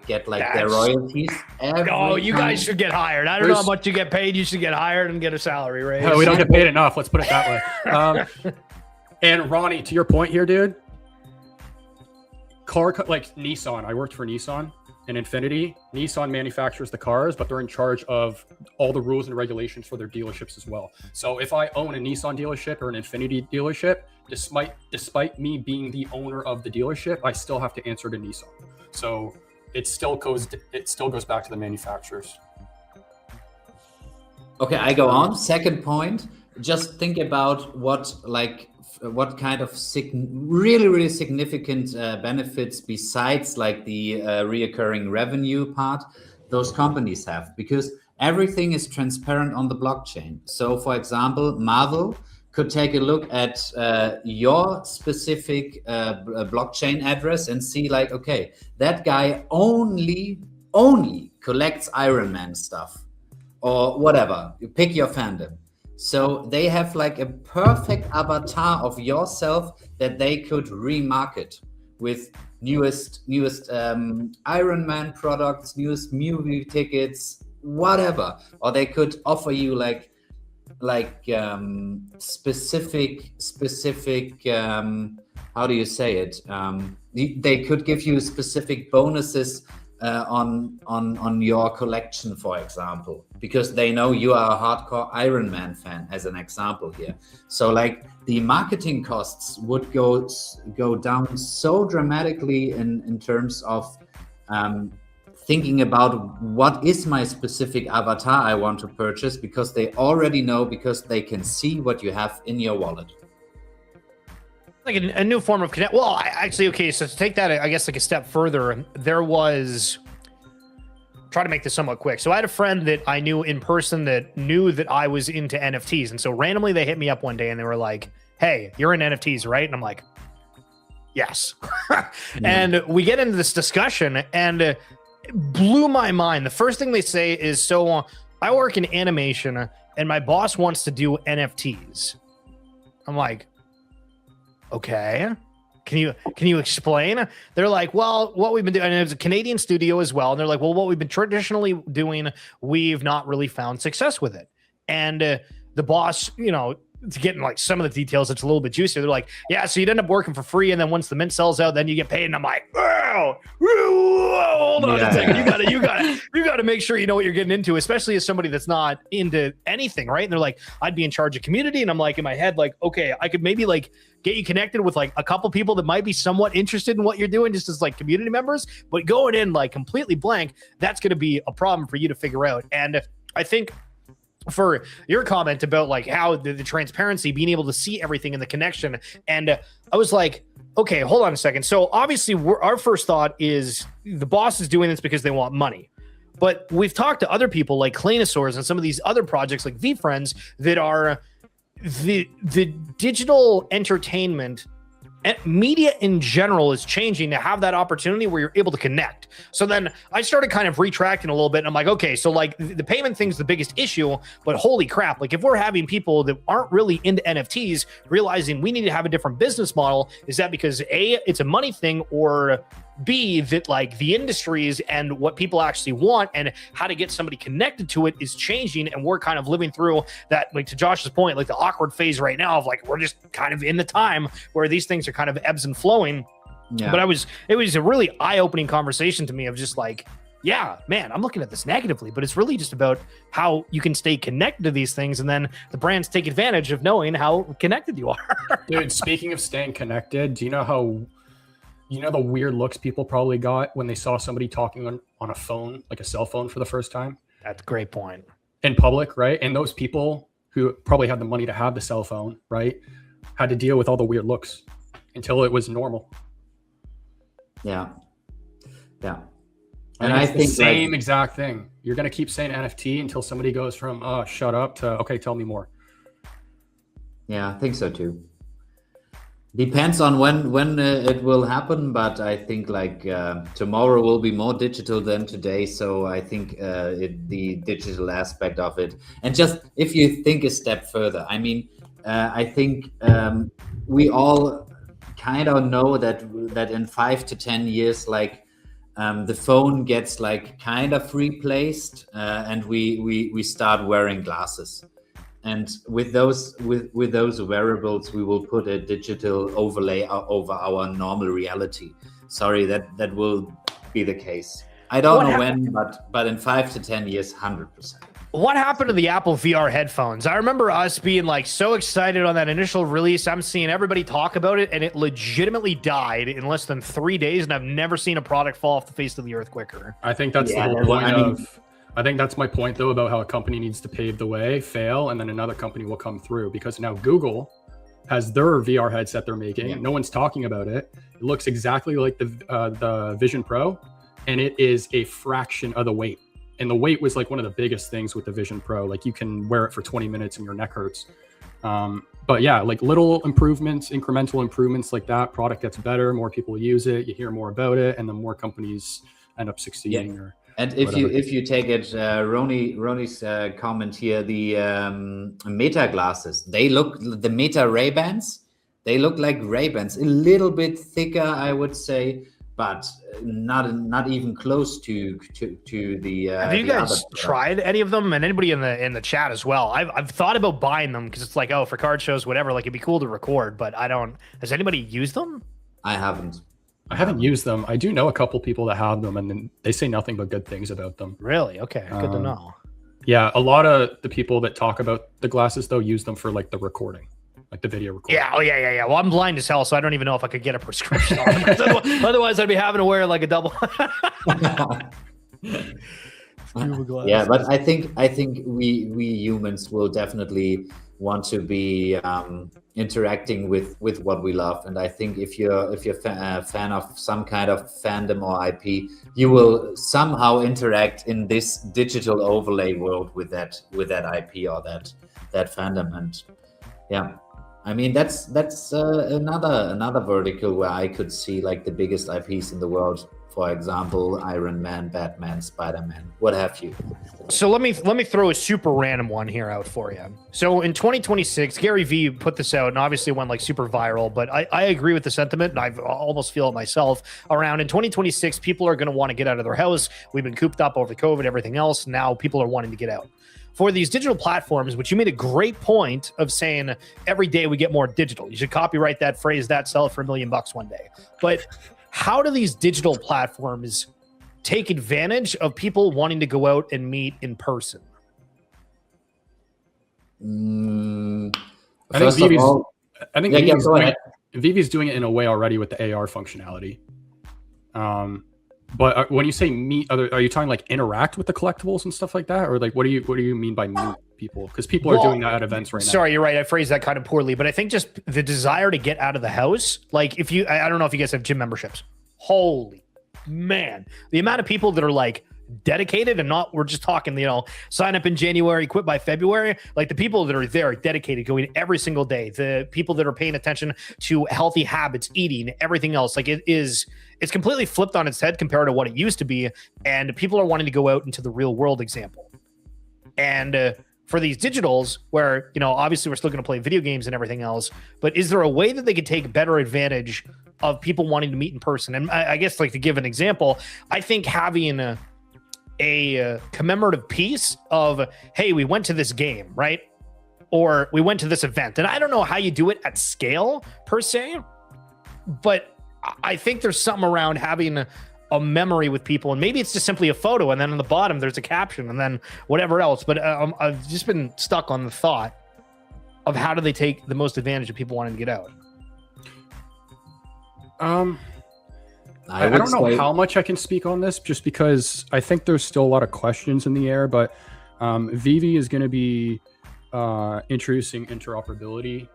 get their royalties. Oh, you guys should get hired. I don't know how much you get paid. You should get hired and get a salary raise. No, we don't get paid enough. Let's put it that way. And Ronnie, to your point here, dude, like Nissan. I worked for Nissan and Infinity. Nissan manufactures the cars, but they're in charge of all the rules and regulations for their dealerships as well. So if I own a Nissan dealership or an Infinity dealership, despite me being the owner of the dealership, I still have to answer to Nissan. So it still goes back to the manufacturers. Okay, I go on. Second point, just think about what kind of really significant benefits besides like the reoccurring revenue part those companies have, because everything is transparent on the blockchain. So for example, Marvel could take a look at your specific blockchain address and see like, okay, that guy only collects Iron Man stuff or whatever. You pick your fandom. So they have like a perfect avatar of yourself that they could remarket with newest Iron Man products, newest movie tickets, whatever. Or they could offer you like specific how do you say it? They could give you specific bonuses on your collection, for example, because they know you are a hardcore Iron Man fan, as an example here. So like the marketing costs would go down so dramatically in terms of thinking about what is my specific avatar I want to purchase, because they already know, because they can see what you have in your wallet. Like a new form of connect. Well, actually, okay, so to take that, I guess, like a step further, there was, try to make this somewhat quick. So I had a friend that I knew in person that knew that I was into NFTs. And so randomly they hit me up one day and they were like, hey, you're in NFTs, right? And I'm like, yes. And we get into this discussion and it blew my mind. The first thing they say is, so I work in animation and my boss wants to do NFTs. I'm like, okay, can you explain? They're like, well, what we've been doing, and it's a Canadian studio as well, and they're like, well, what we've been traditionally doing, we've not really found success with it. And the boss, you know, to get in like some of the details, it's a little bit juicier. They're like, yeah, so you'd end up working for free, and then once the mint sells out, then you get paid. And I'm like, oh, hold on a second, you gotta make sure you know what you're getting into, especially as somebody that's not into anything, right? And they're like, I'd be in charge of community, and I'm like, in my head, like, okay, I could maybe like get you connected with like a couple people that might be somewhat interested in what you're doing, just as like community members. But going in like completely blank, that's going to be a problem for you to figure out. And I think, for your comment about like how the transparency, being able to see everything in the connection. And I was like, okay, hold on a second. So obviously our first thought is the boss is doing this because they want money. But we've talked to other people like Cleanosaurs and some of these other projects like VFriends that are the digital entertainment media in general is changing to have that opportunity where you're able to connect. So then I started kind of retracting a little bit, and I'm like, okay, so like the payment thing's the biggest issue, but holy crap, like if we're having people that aren't really into NFTs realizing we need to have a different business model, is that because A, it's a money thing, or B, that like the industries and what people actually want and how to get somebody connected to it is changing, and we're kind of living through that, like to Josh's point, like the awkward phase right now of like we're just kind of in the time where these things are kind of ebbs and flowing. Yeah. But it was a really eye-opening conversation to me of just like, yeah, man, I'm looking at this negatively, but it's really just about how you can stay connected to these things, and then the brands take advantage of knowing how connected you are. Dude, speaking of staying connected, do you know the weird looks people probably got when they saw somebody talking on a phone, like a cell phone, for the first time? That's a great point. In public, right? And those people who probably had the money to have the cell phone, right, had to deal with all the weird looks until it was normal. Yeah. And I think the same exact thing. You're going to keep saying NFT until somebody goes from, oh, shut up, to, okay, tell me more. Yeah, I think so too. Depends on when it will happen, but I think like tomorrow will be more digital than today. So I think the digital aspect of it, and just if you think a step further, I mean, I think we all kind of know that in 5 to 10 years, like the phone gets like kind of replaced, and we start wearing glasses. And with those wearables, we will put a digital overlay over our normal reality. Sorry, that will be the case. I don't know when, but in 5 to 10 years, 100%. What happened to the Apple VR headphones? I remember us being like so excited on that initial release. I'm seeing everybody talk about it, and it legitimately died in less than 3 days. And I've never seen a product fall off the face of the earth quicker. I think that's the whole point I think that's my point, though, about how a company needs to pave the way, fail, and then another company will come through. Because now Google has their VR headset they're making. Yeah. No one's talking about it. It looks exactly like the Vision Pro, and it is a fraction of the weight. And the weight was like one of the biggest things with the Vision Pro. Like you can wear it for 20 minutes and your neck hurts. But yeah, like little improvements, incremental improvements like that, product gets better, more people use it, you hear more about it, and the more companies end up succeeding. Yeah. And if you take it, Ronnie's comment here, the Meta glasses, the Meta Ray-Bans, they look like Ray-Bans, a little bit thicker, I would say, but not even close to the. Have you the guys other tried any of them? And anybody in the chat as well. I've thought about buying them because it's like, oh, for card shows, whatever. Like it'd be cool to record, but I don't. Has anybody used them? I haven't. I haven't used them. I do know a couple people that have them, and then they say nothing but good things about them. Really? Okay, good to know. Yeah, a lot of the people that talk about the glasses though use them for like the recording, like the video recording. Yeah. Oh yeah. Well, I'm blind as hell, so I don't even know if I could get a prescription on them. Otherwise, I'd be having to wear like a double. Yeah, but I think we humans will definitely want to be interacting with what we love, and I think if you're a fan of some kind of fandom or IP, you will somehow interact in this digital overlay world with that IP or that fandom. And yeah, I mean that's another vertical where I could see like the biggest IPs in the world. For example, Iron Man, Batman, Spider-Man, what have you. So let me throw a super random one here out for you. So in 2026, Gary Vee put this out and obviously went like super viral, but I agree with the sentiment, and I almost feel it myself. Around in 2026, people are going to want to get out of their house. We've been cooped up over COVID, everything else. Now people are wanting to get out. For these digital platforms, which you made a great point of saying every day we get more digital. You should copyright that phrase, that sell it for $1 million one day. But how do these digital platforms take advantage of people wanting to go out and meet in person? I think VeVe's doing it in a way already with the AR functionality. But when you say meet, are you talking like interact with the collectibles and stuff like that, or like what do you mean by meet people? Because people are doing that at events right now. Sorry, you're right. I phrased that kind of poorly, but I think just the desire to get out of the house. Like if you, I don't know if you guys have gym memberships. Holy man, the amount of people that are like dedicated and not, we're just talking, sign up in January, quit by February. Like the people that are there are dedicated, going every single day. The people that are paying attention to healthy habits, eating, everything else. Like it's completely flipped on its head compared to what it used to be. And people are wanting to go out into the real world example. And for these digitals where, obviously we're still going to play video games and everything else, but is there a way that they could take better advantage of people wanting to meet in person? And I guess like to give an example, I think having a commemorative piece of, hey, we went to this game, right? Or we went to this event. And I don't know how you do it at scale per se, but I think there's something around having a memory with people, and maybe it's just simply a photo, and then on the bottom there's a caption, and then whatever else. But I've just been stuck on the thought of how do they take the most advantage of people wanting to get out. I don't know how much I can speak on this, just because I think there's still a lot of questions in the air. But VeVe is going to be introducing interoperability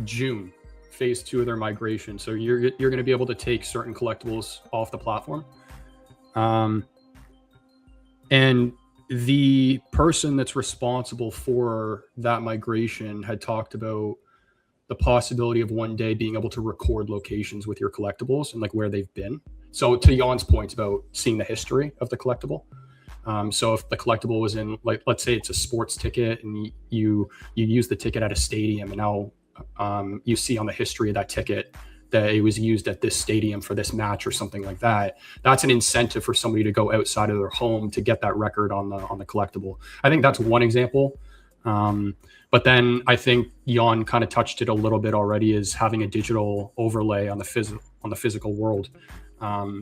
June. Phase 2 of their migration. So you're going to be able to take certain collectibles off the platform. And the person that's responsible for that migration had talked about the possibility of one day being able to record locations with your collectibles and like where they've been. So to Jan's point about seeing the history of the collectible. So if the collectible was in, like, let's say it's a sports ticket and you use the ticket at a stadium, and now you see on the history of that ticket that it was used at this stadium for this match or something like that. That's an incentive for somebody to go outside of their home to get that record on the collectible. I think that's one example. But then I think Jan kind of touched it a little bit already, is having a digital overlay on the physical world.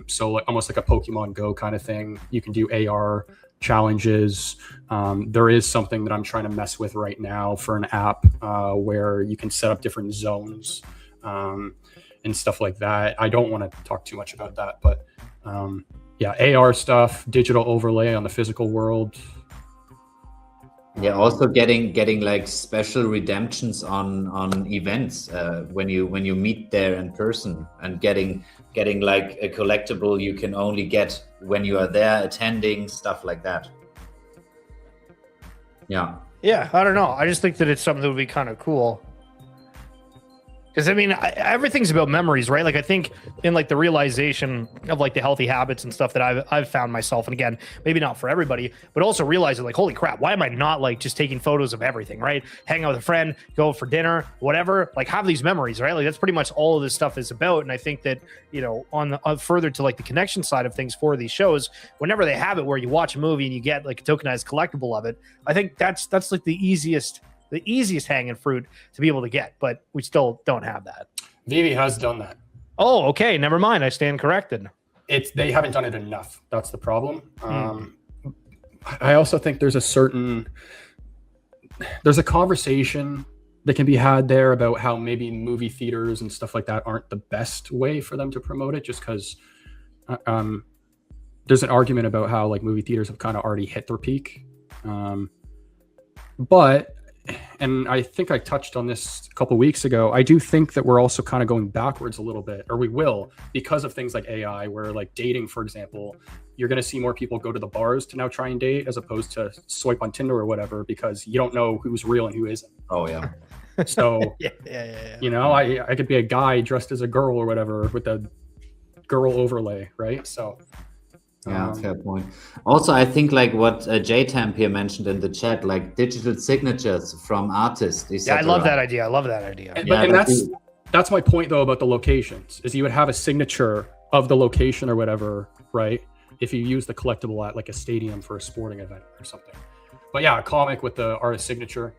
So like, almost like a Pokemon Go kind of thing. You can do AR challenges. There is something that I'm trying to mess with right now for an app where you can set up different zones and stuff like that. I don't want to talk too much about that, but yeah, AR stuff, digital overlay on the physical world. Yeah, also getting like special redemptions on events when you meet there in person, and getting like a collectible you can only get when you are there attending, stuff like that. Yeah, I don't know, I just think that it's something that would be kind of cool. Because I mean, everything's about memories, right? Like I think in like the realization of like the healthy habits and stuff that I've found myself, and again, maybe not for everybody, but also realizing like, holy crap, why am I not like just taking photos of everything, right? Hang out with a friend, go for dinner, whatever, like have these memories, right? Like that's pretty much all of this stuff is about. And I think that, you know, on the further to like the connection side of things for these shows, whenever they have it where you watch a movie and you get like a tokenized collectible of it, I think that's like the easiest hanging fruit to be able to get, but we still don't have that. VeVe has done that. Oh, okay. Never mind. I stand corrected. They haven't done it enough. That's the problem. I also think there's a conversation that can be had there about how maybe movie theaters and stuff like that aren't the best way for them to promote it, just because there's an argument about how like movie theaters have kind of already hit their peak. But and I think I touched on this a couple of weeks ago, I do think that we're also kind of going backwards a little bit, or we will, because of things like AI, where like dating, for example, you're going to see more people go to the bars to now try and date as opposed to swipe on Tinder or whatever, because you don't know who's real and who isn't. Oh, yeah. So, yeah. You know, I could be a guy dressed as a girl or whatever with a girl overlay, right? So... Yeah, fair point. Also, I think like what JTamp here mentioned in the chat, like digital signatures from artists. Yeah, I love that idea. And that's my point though about the locations, is you would have a signature of the location or whatever, right? If you use the collectible at like a stadium for a sporting event or something. But yeah, a comic with the artist signature.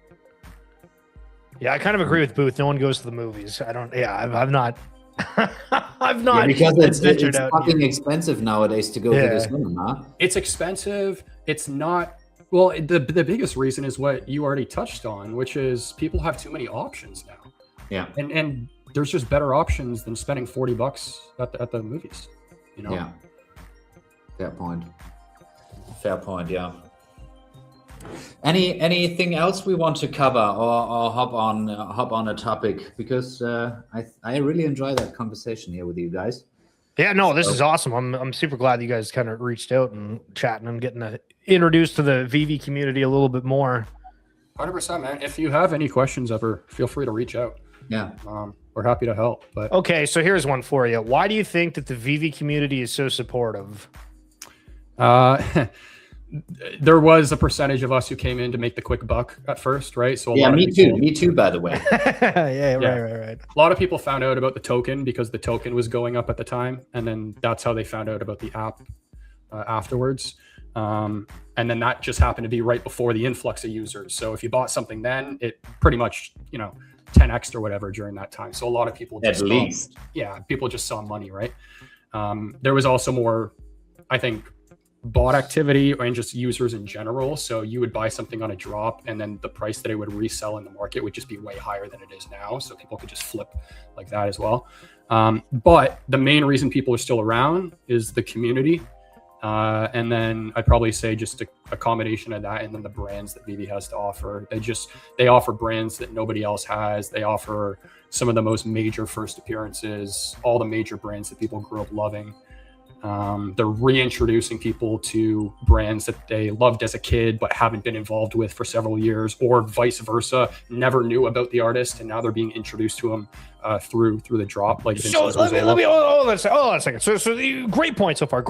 Yeah, I kind of agree with Booth. No one goes to the movies. I've not. Yeah, because it's fucking expensive nowadays to go to the cinema. It's expensive. It's not. Well, the biggest reason is what you already touched on, which is people have too many options now. Yeah, and there's just better options than spending $40 at the movies. You know. Yeah. Fair point. Yeah. Anything else we want to cover or hop on a topic, because I really enjoy that conversation here with you guys. Yeah, no, this is awesome. I'm super glad you guys kind of reached out and chatting and getting introduced to the VeVe community a little bit more. 100%, man. If you have any questions ever, feel free to reach out. Yeah. We're happy to help. But okay, so here's one for you. Why do you think that the VeVe community is so supportive? There was a percentage of us who came in to make the quick buck at first, right? So me too, by the way. Right. A lot of people found out about the token because the token was going up at the time, and then that's how they found out about the app afterwards. And then that just happened to be right before the influx of users. So if you bought something then, it pretty much 10x or whatever during that time. So a lot of people just people just saw money, right? There was also more, I think, bot activity and just users in general. So you would buy something on a drop, and then the price that it would resell in the market would just be way higher than it is now. So people could just flip like that as well. But the main reason people are still around is the community. And then I'd probably say just a combination of that, and then the brands that VeVe has to offer. They offer brands that nobody else has. They offer some of the most major first appearances, all the major brands that people grew up loving. They're reintroducing people to brands that they loved as a kid but haven't been involved with for several years, or vice versa, never knew about the artist and now they're being introduced to him through the drop. Like, so let me hold on a second. So great point so far.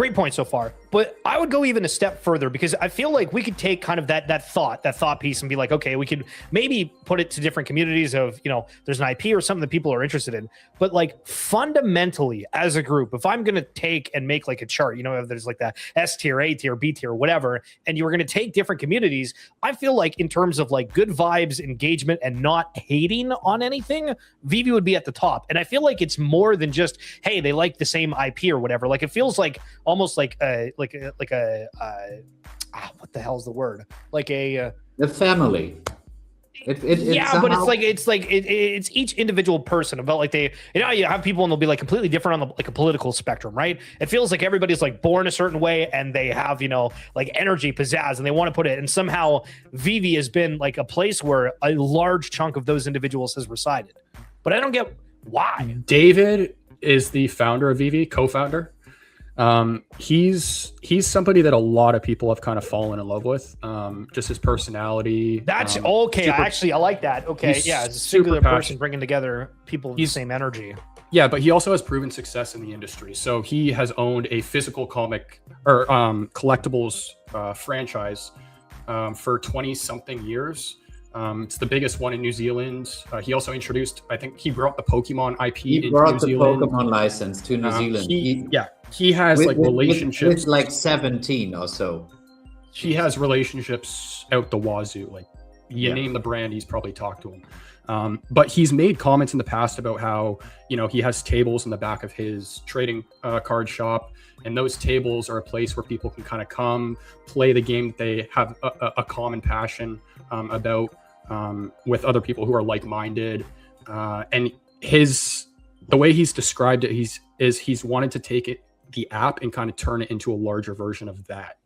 But I would go even a step further, because I feel like we could take kind of that thought piece and be like, okay, we could maybe put it to different communities of, there's an IP or something that people are interested in. But like fundamentally as a group, if I'm going to take and make like a chart, if there's like that S tier, A tier, B tier, whatever, and you were going to take different communities, I feel like in terms of like good vibes, engagement, and not hating on anything, VeVe would be at the top. And I feel like it's more than just, hey, they like the same IP or whatever. Like it feels like almost like what the hell's the word? Like the family. But it's each individual person about like you have people and they'll be like completely different on like a political spectrum, right? It feels like everybody's like born a certain way and they have, like energy, pizzazz, and they want to put it. And somehow VeVe has been like a place where a large chunk of those individuals has resided. But I don't get why. David is the founder of VeVe, co-founder. He's somebody that a lot of people have kind of fallen in love with. Just his personality. That's okay. I like that. Okay, yeah, it's a singular person bringing together people with the same energy. Yeah, but he also has proven success in the industry. So he has owned a physical comic or collectibles franchise for 20-something years. It's the biggest one in New Zealand. He also introduced, I think he brought the Pokemon IP into New Zealand. He brought the Pokemon license to New Zealand. He has relationships. With like 17 or so. He has relationships out the wazoo. Like you name the brand, he's probably talked to him. But he's made comments in the past about how, he has tables in the back of his trading card shop. And those tables are a place where people can kind of come play the game that they have a common passion about with other people who are like-minded. And the way he's described it, he's wanted to take the app and kind of turn it into a larger version of that,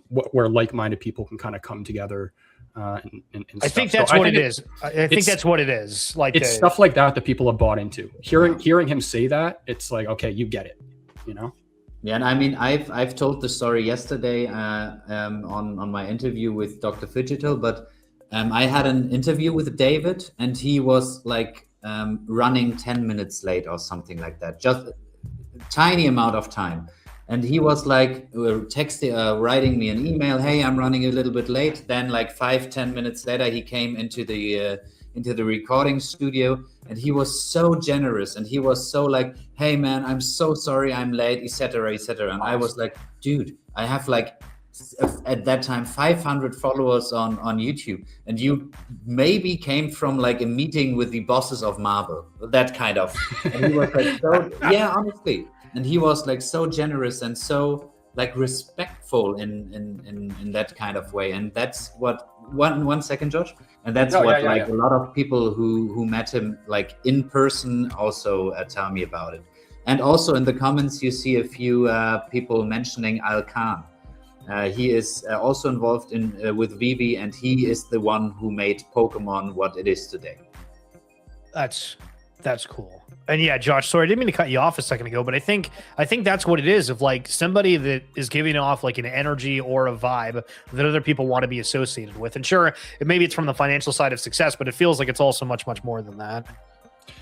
where like-minded people can kind of come together. And I think that's what it is. I think that's what it is. Like it's stuff like that people have bought into. Hearing him say that, it's like, okay, you get it, Yeah, and I mean, I've told the story yesterday on my interview with Dr. Digital, but I had an interview with David, and he was like running 10 minutes late or something like that, just a tiny amount of time. And he was like writing me an email, hey, I'm running a little bit late. Then like 5-10 minutes later, he came into the recording studio, and he was so generous, and he was so like, hey man, I'm so sorry I'm late, etc., etc. And I was like, dude, I have like at that time 500 followers on YouTube, and you maybe came from like a meeting with the bosses of Marvel, that kind of. And he was like, so, yeah, honestly. And he was like so generous and so like respectful in that kind of way. And that's what one second, Josh. And that's a lot of people who met him like in person also tell me about it. And also in the comments, you see a few people mentioning Al Khan. He is also involved with VeVe, and he is the one who made Pokemon what it is today. That's cool. And yeah, Josh, sorry, I didn't mean to cut you off a second ago, but I think that's what it is, of like somebody that is giving off like an energy or a vibe that other people want to be associated with. And sure, maybe it's from the financial side of success, but it feels like it's also much, much more than that.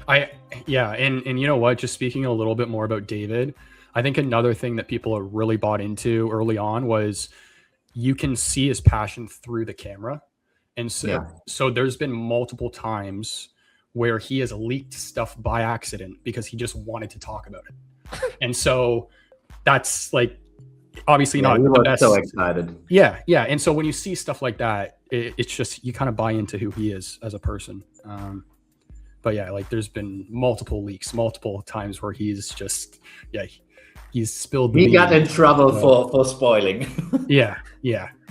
And you know what, just speaking a little bit more about David, I think another thing that people are really bought into early on was you can see his passion through the camera. And so there's been multiple times where he has leaked stuff by accident because he just wanted to talk about it. And so that's like, obviously not the best. So excited. Yeah. And so when you see stuff like that, it's just, you kind of buy into who he is as a person. But yeah, like there's been multiple leaks, multiple times where he's just, he's spilled. He got in trouble for spoiling. Yeah.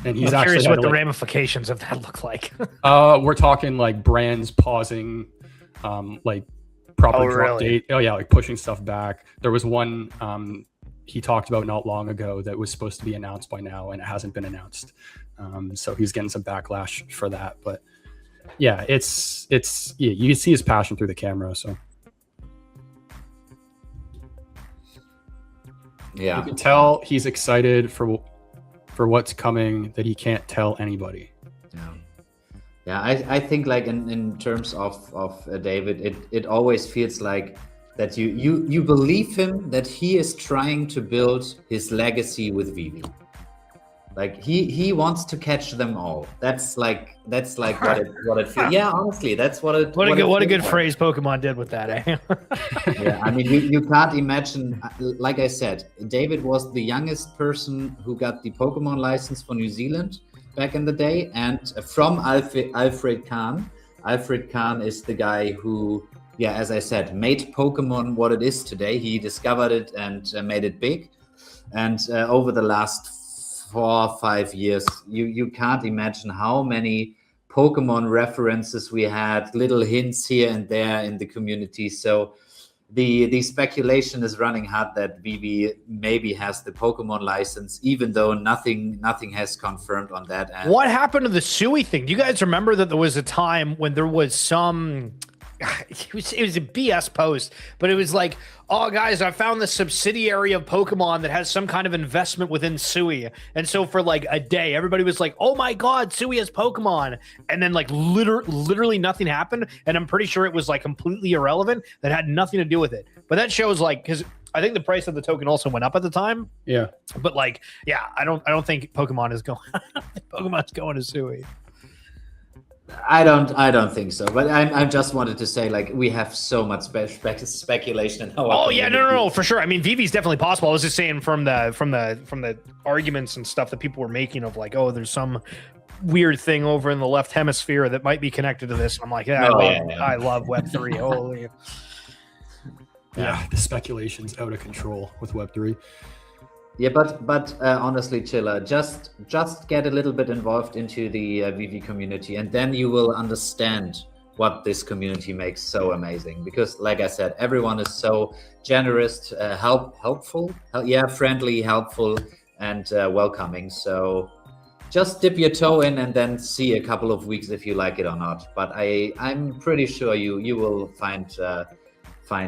And he's I'm curious what the like, ramifications of that look like. We're talking like brands pausing, like proper drop date. Oh yeah, like pushing stuff back. There was one he talked about not long ago that was supposed to be announced by now, and it hasn't been announced. So he's getting some backlash for that. But yeah, it's you can see his passion through the camera. So yeah, you can tell he's excited for what's coming that he can't tell anybody. Yeah, I think like in terms of David, it always feels like that you believe him, that he is trying to build his legacy with VeVe. Like he wants to catch them all. That's like what it feels. Yeah, honestly, that's what it. What a good phrase Pokemon did with that, eh? Yeah, I mean you can't imagine. Like I said, David was the youngest person who got the Pokemon license for New Zealand back in the day, and from Alfred Kahn. Alfred Kahn is the guy who, as I said, made Pokemon what it is today. He discovered it and made it big. And over the last 4 or 5 years, you can't imagine how many Pokemon references we had, little hints here and there in the community. So the speculation is running hard that VeVe maybe has the Pokemon license, even though nothing has confirmed on that end. What happened to the Sui thing? Do you guys remember that there was a time when there was some it was a BS post, but it was like, oh guys, I found this subsidiary of Pokemon that has some kind of investment within Sui. And so for like a day, everybody was like, oh my God, Sui has Pokemon. And then like literally nothing happened. And I'm pretty sure it was like completely irrelevant that had nothing to do with it. But that shows like, because I think the price of the token also went up at the time. Yeah. But like, yeah, I don't think Pokemon is going Pokemon's going to Sui. I don't think so. But I just wanted to say, like, we have so much speculation in our Oh yeah, community. no, for sure. I mean, VeVe's definitely possible. I was just saying from the arguments and stuff that people were making of like, oh, there's some weird thing over in the left hemisphere that might be connected to this. I'm like, yeah, I love Web3. Holy. Yeah, the speculation's out of control with Web3. Yeah, but honestly, Chiller, just get a little bit involved into the VeVe community, and then you will understand what this community makes so amazing. Because, like I said, everyone is so generous, helpful, friendly, helpful, and welcoming. So just dip your toe in, and then see a couple of weeks if you like it or not. But I'm pretty sure you will find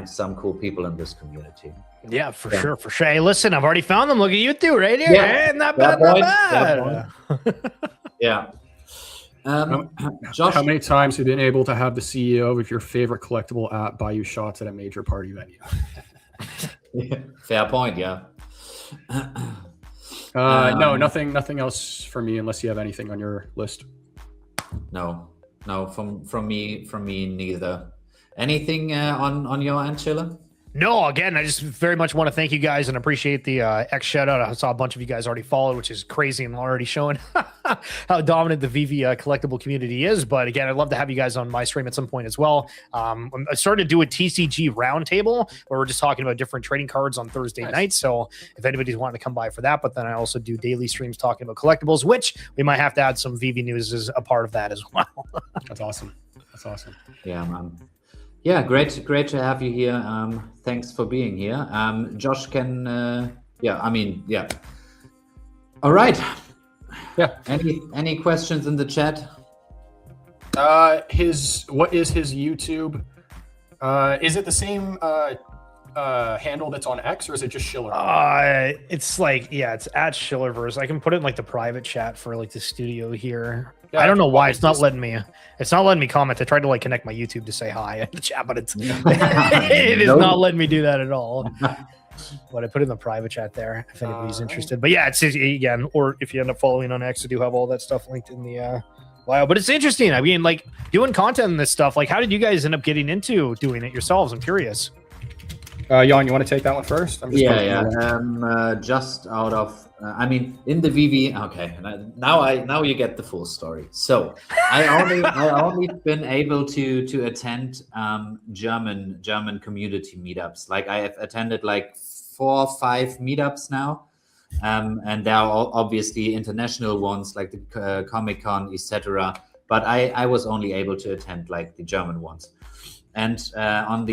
some cool people in this community. Yeah, for sure. Hey, listen, I've already found them. Look at you two right here. Yeah. Hey, not bad. Yeah. Josh, how many times have you been able to have the CEO of your favorite collectible app buy you shots at a major party venue? Fair point. Yeah. No, nothing else for me unless you have anything on your list. No, from me neither. Anything on your end, Schiller? No, again, I just very much want to thank you guys and appreciate the X shout out. I saw a bunch of you guys already followed, which is crazy and already showing how dominant the VeVe collectible community is. But again, I'd love to have you guys on my stream at some point as well. I started to do a TCG roundtable where we're just talking about different trading cards on Thursday nights. So if anybody's wanting to come by for that, but then I also do daily streams talking about collectibles, which we might have to add some VeVe news as a part of that as well. That's awesome. Yeah, man. Yeah, great to have you here. Thanks for being here. Josh can, All right. Yeah. Any questions in the chat? What is his YouTube? Is it the same handle that's on X, or is it just Schiller? It's like, it's at Schillerverse. I can put it in like the private chat for like the studio here. Yeah, I don't know why it's not letting me. It's not letting me comment. I tried to like connect my YouTube to say hi in the chat, but it is not letting me do that at all. But I put it in the private chat there if anybody's interested. But yeah, it's again, or if you end up following on X, I do have all that stuff linked in the bio. But it's interesting. I mean, like doing content and this stuff. Like, how did you guys end up getting into doing it yourselves? I'm curious. Jan, you want to take that one first? Just out of, in the VeVe. Okay, now you get the full story. So I only been able to attend German community meetups. Like I have attended like 4 or 5 meetups now, and there are obviously international ones like the Comic-Con, etc. But I was only able to attend like the German ones, and on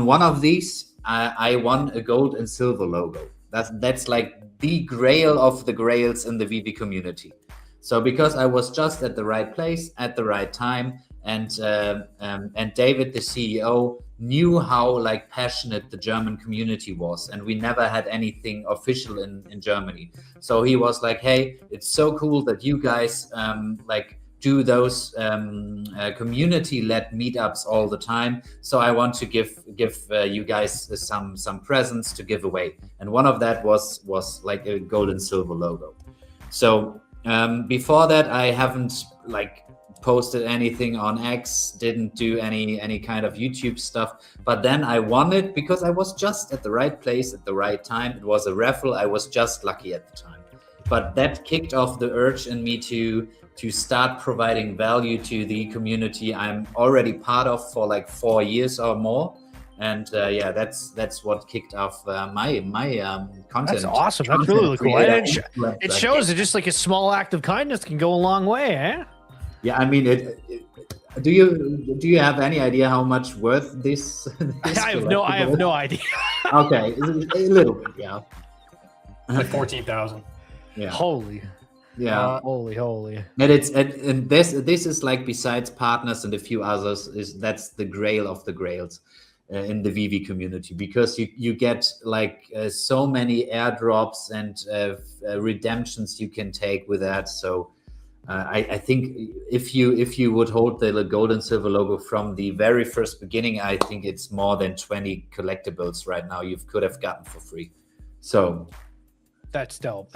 one of these, I won a gold and silver logo. That's like the grail of the grails in the VeVe community. So because I was just at the right place at the right time, and David, the CEO, knew how like passionate the German community was, and we never had anything official in Germany. So he was like, "Hey, it's so cool that you guys do those community-led meetups all the time. So I want to give you guys some presents to give away." And one of that was like a gold and silver logo. So before that, I haven't like posted anything on X, didn't do any kind of YouTube stuff. But then I won it because I was just at the right place at the right time. It was a raffle. I was just lucky at the time. But that kicked off the urge in me to start providing value to the community I'm already part of for like 4 years or more. And that's what kicked off my content. That's awesome. That's really cool. It shows that just like a small act of kindness can go a long way, eh? Yeah, I mean, do you have any idea how much worth this? I have no idea. Okay, a little bit, yeah. Like 14,000. Yeah. Holy. Yeah. Holy. And this is like, besides partners and a few others, that's the grail of the grails in the VeVe community, because you get like so many airdrops and redemptions you can take with that. So I think if you would hold the gold and silver logo from the very first beginning, I think it's more than 20 collectibles right now you could have gotten for free. So That's dope.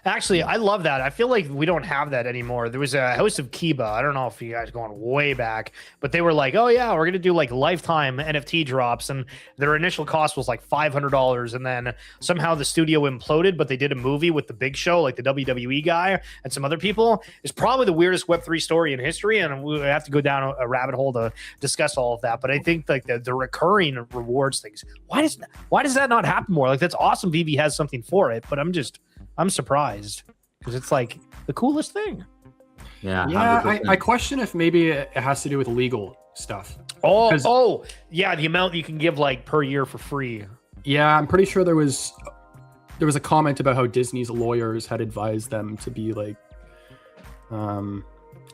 Actually, I love that. I feel like we don't have that anymore. There was a House of Kiba. I don't know if you guys going way back, but they were like, oh yeah, we're going to do like lifetime NFT drops. And their initial cost was like $500. And then somehow the studio imploded, but they did a movie with the Big Show, like the WWE guy and some other people. It's probably the weirdest Web3 story in history. And we have to go down a rabbit hole to discuss all of that. But I think like the recurring rewards things, why does that not happen more? Like, that's awesome. VeVe has something for it, but I'm surprised because it's like the coolest thing. Yeah, I question if maybe it has to do with legal stuff. Oh, yeah, the amount you can give like per year for free. Yeah, I'm pretty sure there was a comment about how Disney's lawyers had advised them to be like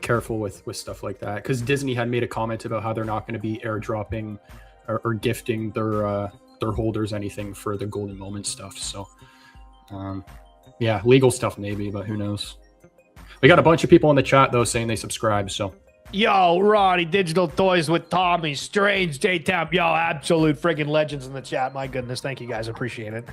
careful with stuff like that, because Disney had made a comment about how they're not going to be airdropping or gifting their holders anything for the golden moment stuff. So yeah, legal stuff maybe, but who knows. We got a bunch of people in the chat though saying they subscribe. So yo, Ronnie, Digital Toys with Tommy, Strange, J-Tap, yo, absolute friggin' legends in the chat. My goodness, thank you guys, appreciate it.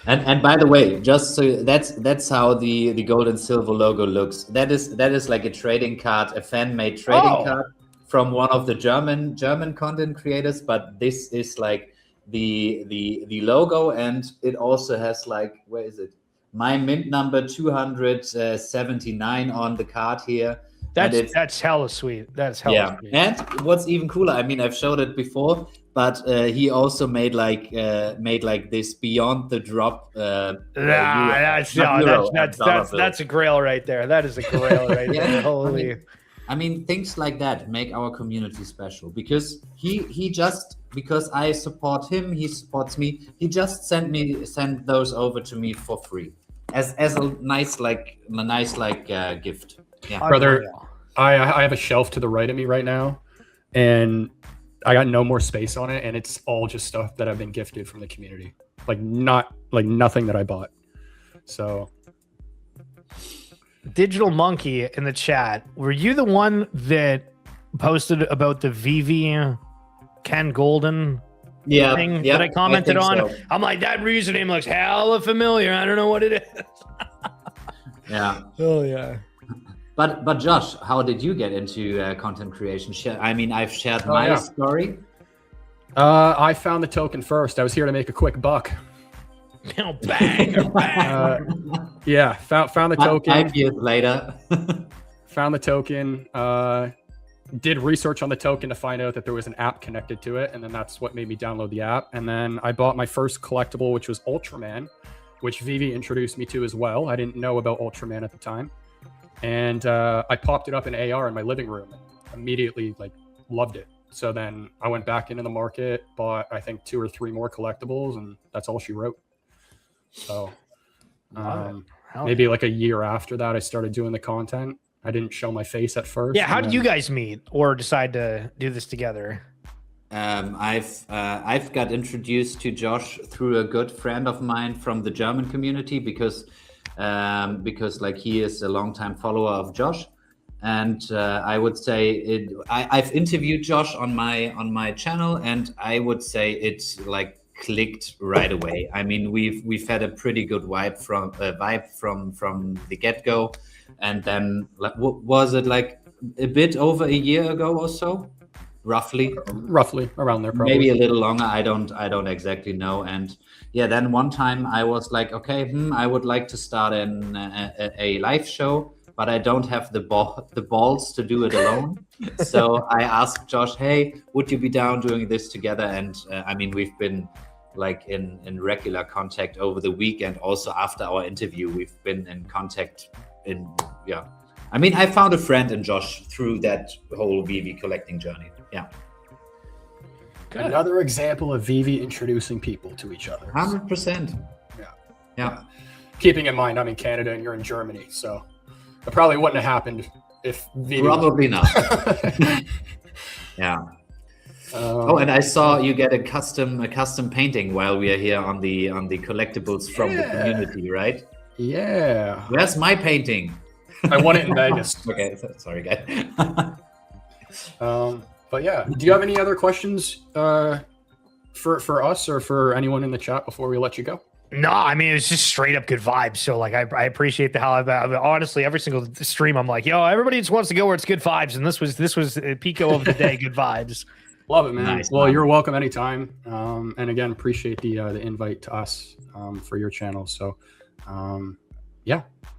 And by the way, just so that's how the gold and silver logo looks. That is like a trading card, a fan-made trading card from one of the German content creators. But this is like the logo, and it also has like, where is it? My mint number 279 on the card here. That's hella sweet. That's hella sweet. And what's even cooler, I mean, I've showed it before, but he also made like this beyond the drop. That's a grail right there. That is a grail right there. Holy. I mean, things like that make our community special, because he just, because I support him, he supports me. He just sent those over to me for free as a nice gift. Yeah, brother, I have a shelf to the right of me right now, and I got no more space on it, and it's all just stuff that I've been gifted from the community, like nothing that I bought. So. Digital Monkey in the chat, were you the one that posted about the VeVe Ken Golden thing that I commented on? So. I'm like, that username looks hella familiar. I don't know what it is. Yeah. Oh yeah. But Josh, how did you get into content creation? I mean, I've shared my story. I found the token first. I was here to make a quick buck. Bang. Yeah, found the token. 5 years later. Found the token. Did research on the token to find out that there was an app connected to it, and then that's what made me download the app. And then I bought my first collectible, which was Ultraman, which VeVe introduced me to as well. I didn't know about Ultraman at the time. And I popped it up in AR in my living room and immediately loved it. So then I went back into the market, bought I think 2 or 3 more collectibles, and that's all she wrote. So maybe like a year after that, I started doing the content. I didn't show my face at first. Yeah, how did you guys meet or decide to do this together? I've got introduced to Josh through a good friend of mine from the German community, because like he is a longtime follower of Josh, and I would say I've interviewed Josh on my channel, and I would say it's like clicked right away. I mean, we've had a pretty good vibe from the get-go, and then was it like a bit over a year ago or so? Roughly around there, probably. Maybe a little longer. I don't exactly know. And yeah, then one time I was like, okay, I would like to start a live show, but I don't have the balls to do it alone. So I asked Josh, hey, would you be down doing this together? And I mean, we've been like in regular contact over the weekend. Also after our interview, we've been in contact I mean, I found a friend in Josh through that whole VeVe collecting journey. Yeah. Good. Another example of VeVe introducing people to each other. 100%. Yeah. Keeping in mind, I'm in Canada and you're in Germany, so It probably wouldn't have happened if VeVe Probably not. Yeah. Oh, and I saw you get a custom painting while we are here on the collectibles from the community, right? Yeah. Where's my painting? I won it in Vegas. Okay, sorry, guys. But yeah, do you have any other questions for us or for anyone in the chat before we let you go? No, I mean, it's just straight up good vibes. So like, I appreciate the hell of that. Honestly, every single stream, I'm like, yo, everybody just wants to go where it's good vibes. And this was a Pico of the day, good vibes. Love it, man. Nice, well, man. You're welcome anytime. And again, appreciate the invite to us for your channel. So yeah,